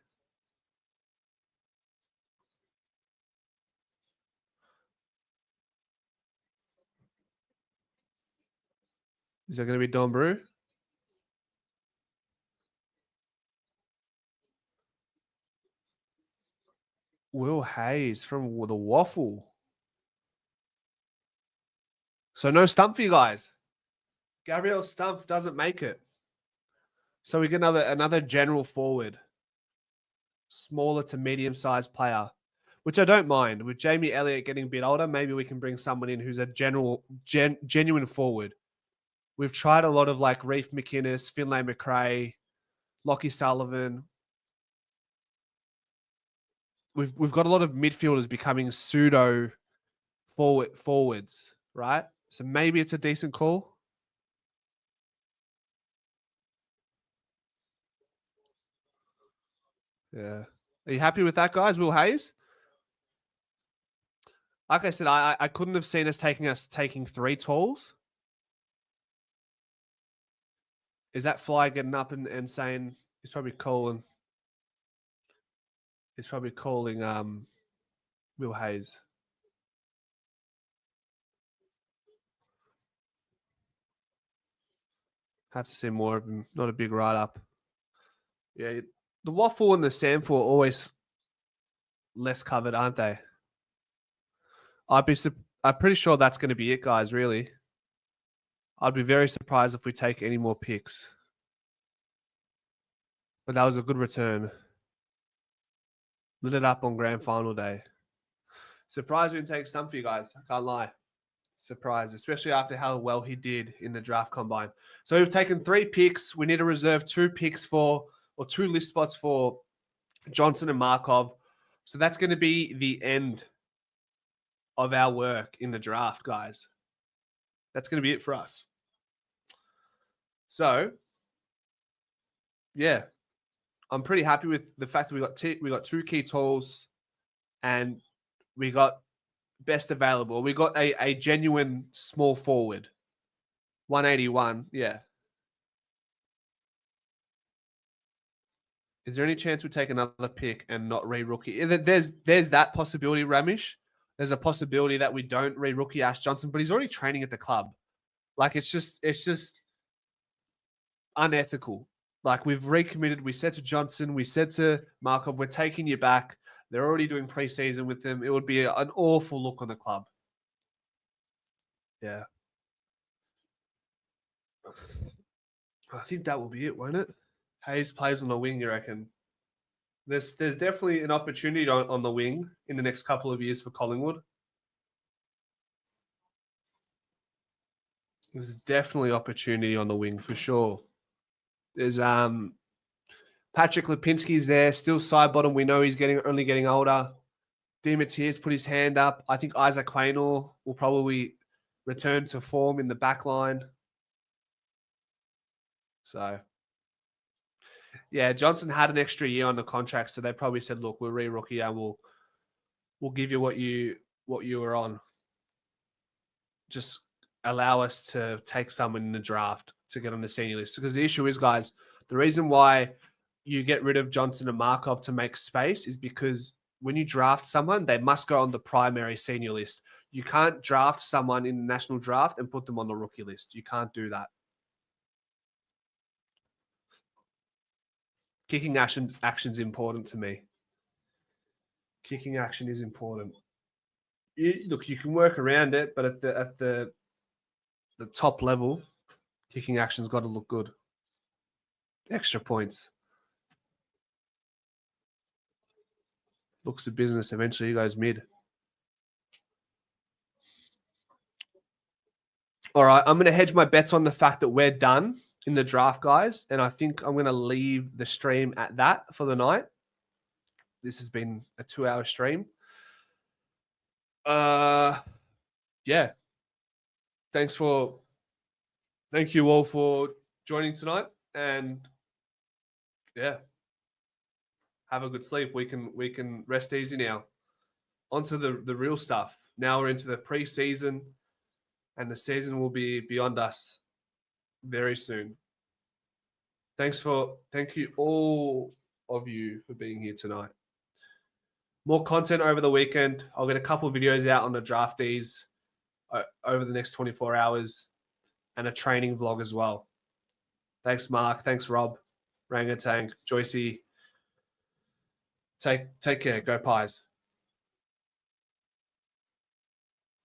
Is that going to be Dom Brew? Will Hayes from the Waffle. So no Stump for you guys. Gabriel Stump doesn't make it. So we get another general forward. Smaller to medium-sized player, which I don't mind. With Jamie Elliott getting a bit older, maybe we can bring someone in who's a genuine forward. We've tried a lot of like Reef McInnes, Finlay McRae, Lockie Sullivan. We've got a lot of midfielders becoming pseudo forwards, right? So maybe it's a decent call. Yeah. Are you happy with that, guys? Will Hayes? Like I said, I couldn't have seen us taking 3 talls. Is that Fly getting up and saying he's probably calling Will Hayes? Have to see more of him. Not a big write up. Yeah, the Waffle and the Sample are always less covered, aren't they? I'm pretty sure that's going to be it, guys. Really, I'd be very surprised if we take any more picks. But that was a good return. Lit it up on grand final day. Surprised we didn't take some for you guys. I can't lie. Surprised, especially after how well he did in the draft combine. So we've taken 3 picks. We need to reserve 2 picks or 2 list spots for Johnson and Markov. So that's going to be the end of our work in the draft, guys. That's going to be it for us. So, yeah, I'm pretty happy with the fact that we got 2 key tools, and we got best available. We got a genuine small forward, 181. Yeah. Is there any chance we take another pick and not re-rookie? There's that possibility, Ramish. There's a possibility that we don't re-rookie Ash Johnson, but he's already training at the club. Like it's just unethical. Like we've recommitted. We said to Johnson, we said to Markov, we're taking you back. They're already doing preseason with them. It would be an awful look on the club. Yeah. I think that will be it, won't it? Hayes plays on the wing, you reckon? There's definitely an opportunity on the wing in the next couple of years for Collingwood. There's definitely opportunity on the wing for sure. There's Patrick Lipinski's there, still side bottom. We know he's only getting older. Demetrius put his hand up. I think Isaac Quaynor will probably return to form in the back line. So, Yeah, Johnson had an extra year on the contract, so they probably said, "Look, we'll re-rookie and we'll give you what you were on. Just allow us to take someone in the draft to get on the senior list." Because the issue is, guys, the reason why you get rid of Johnson and Markov to make space is because when you draft someone, they must go on the primary senior list. You can't draft someone in the national draft and put them on the rookie list. You can't do that. Kicking action's important to me. Kicking action is important. Look, you can work around it, but at the top level, kicking action's got to look good. Extra points. Looks at business. Eventually, he goes mid. All right, I'm going to hedge my bets on the fact that we're done in the draft, guys, and I think I'm going to leave the stream at that for the night. This has been a 2-hour stream. Yeah. Thank you all for joining tonight, and yeah, have a good sleep. We can rest easy now. Onto the real stuff. Now we're into the preseason, and the season will be beyond us very soon. Thank you all of you for being here tonight. More content over the weekend. I'll get a couple of videos out on the draftees over the next 24 hours and a training vlog as well. Thanks, Mark. Thanks, Rob. Rangatang, Joycey. Take care. Go Pies.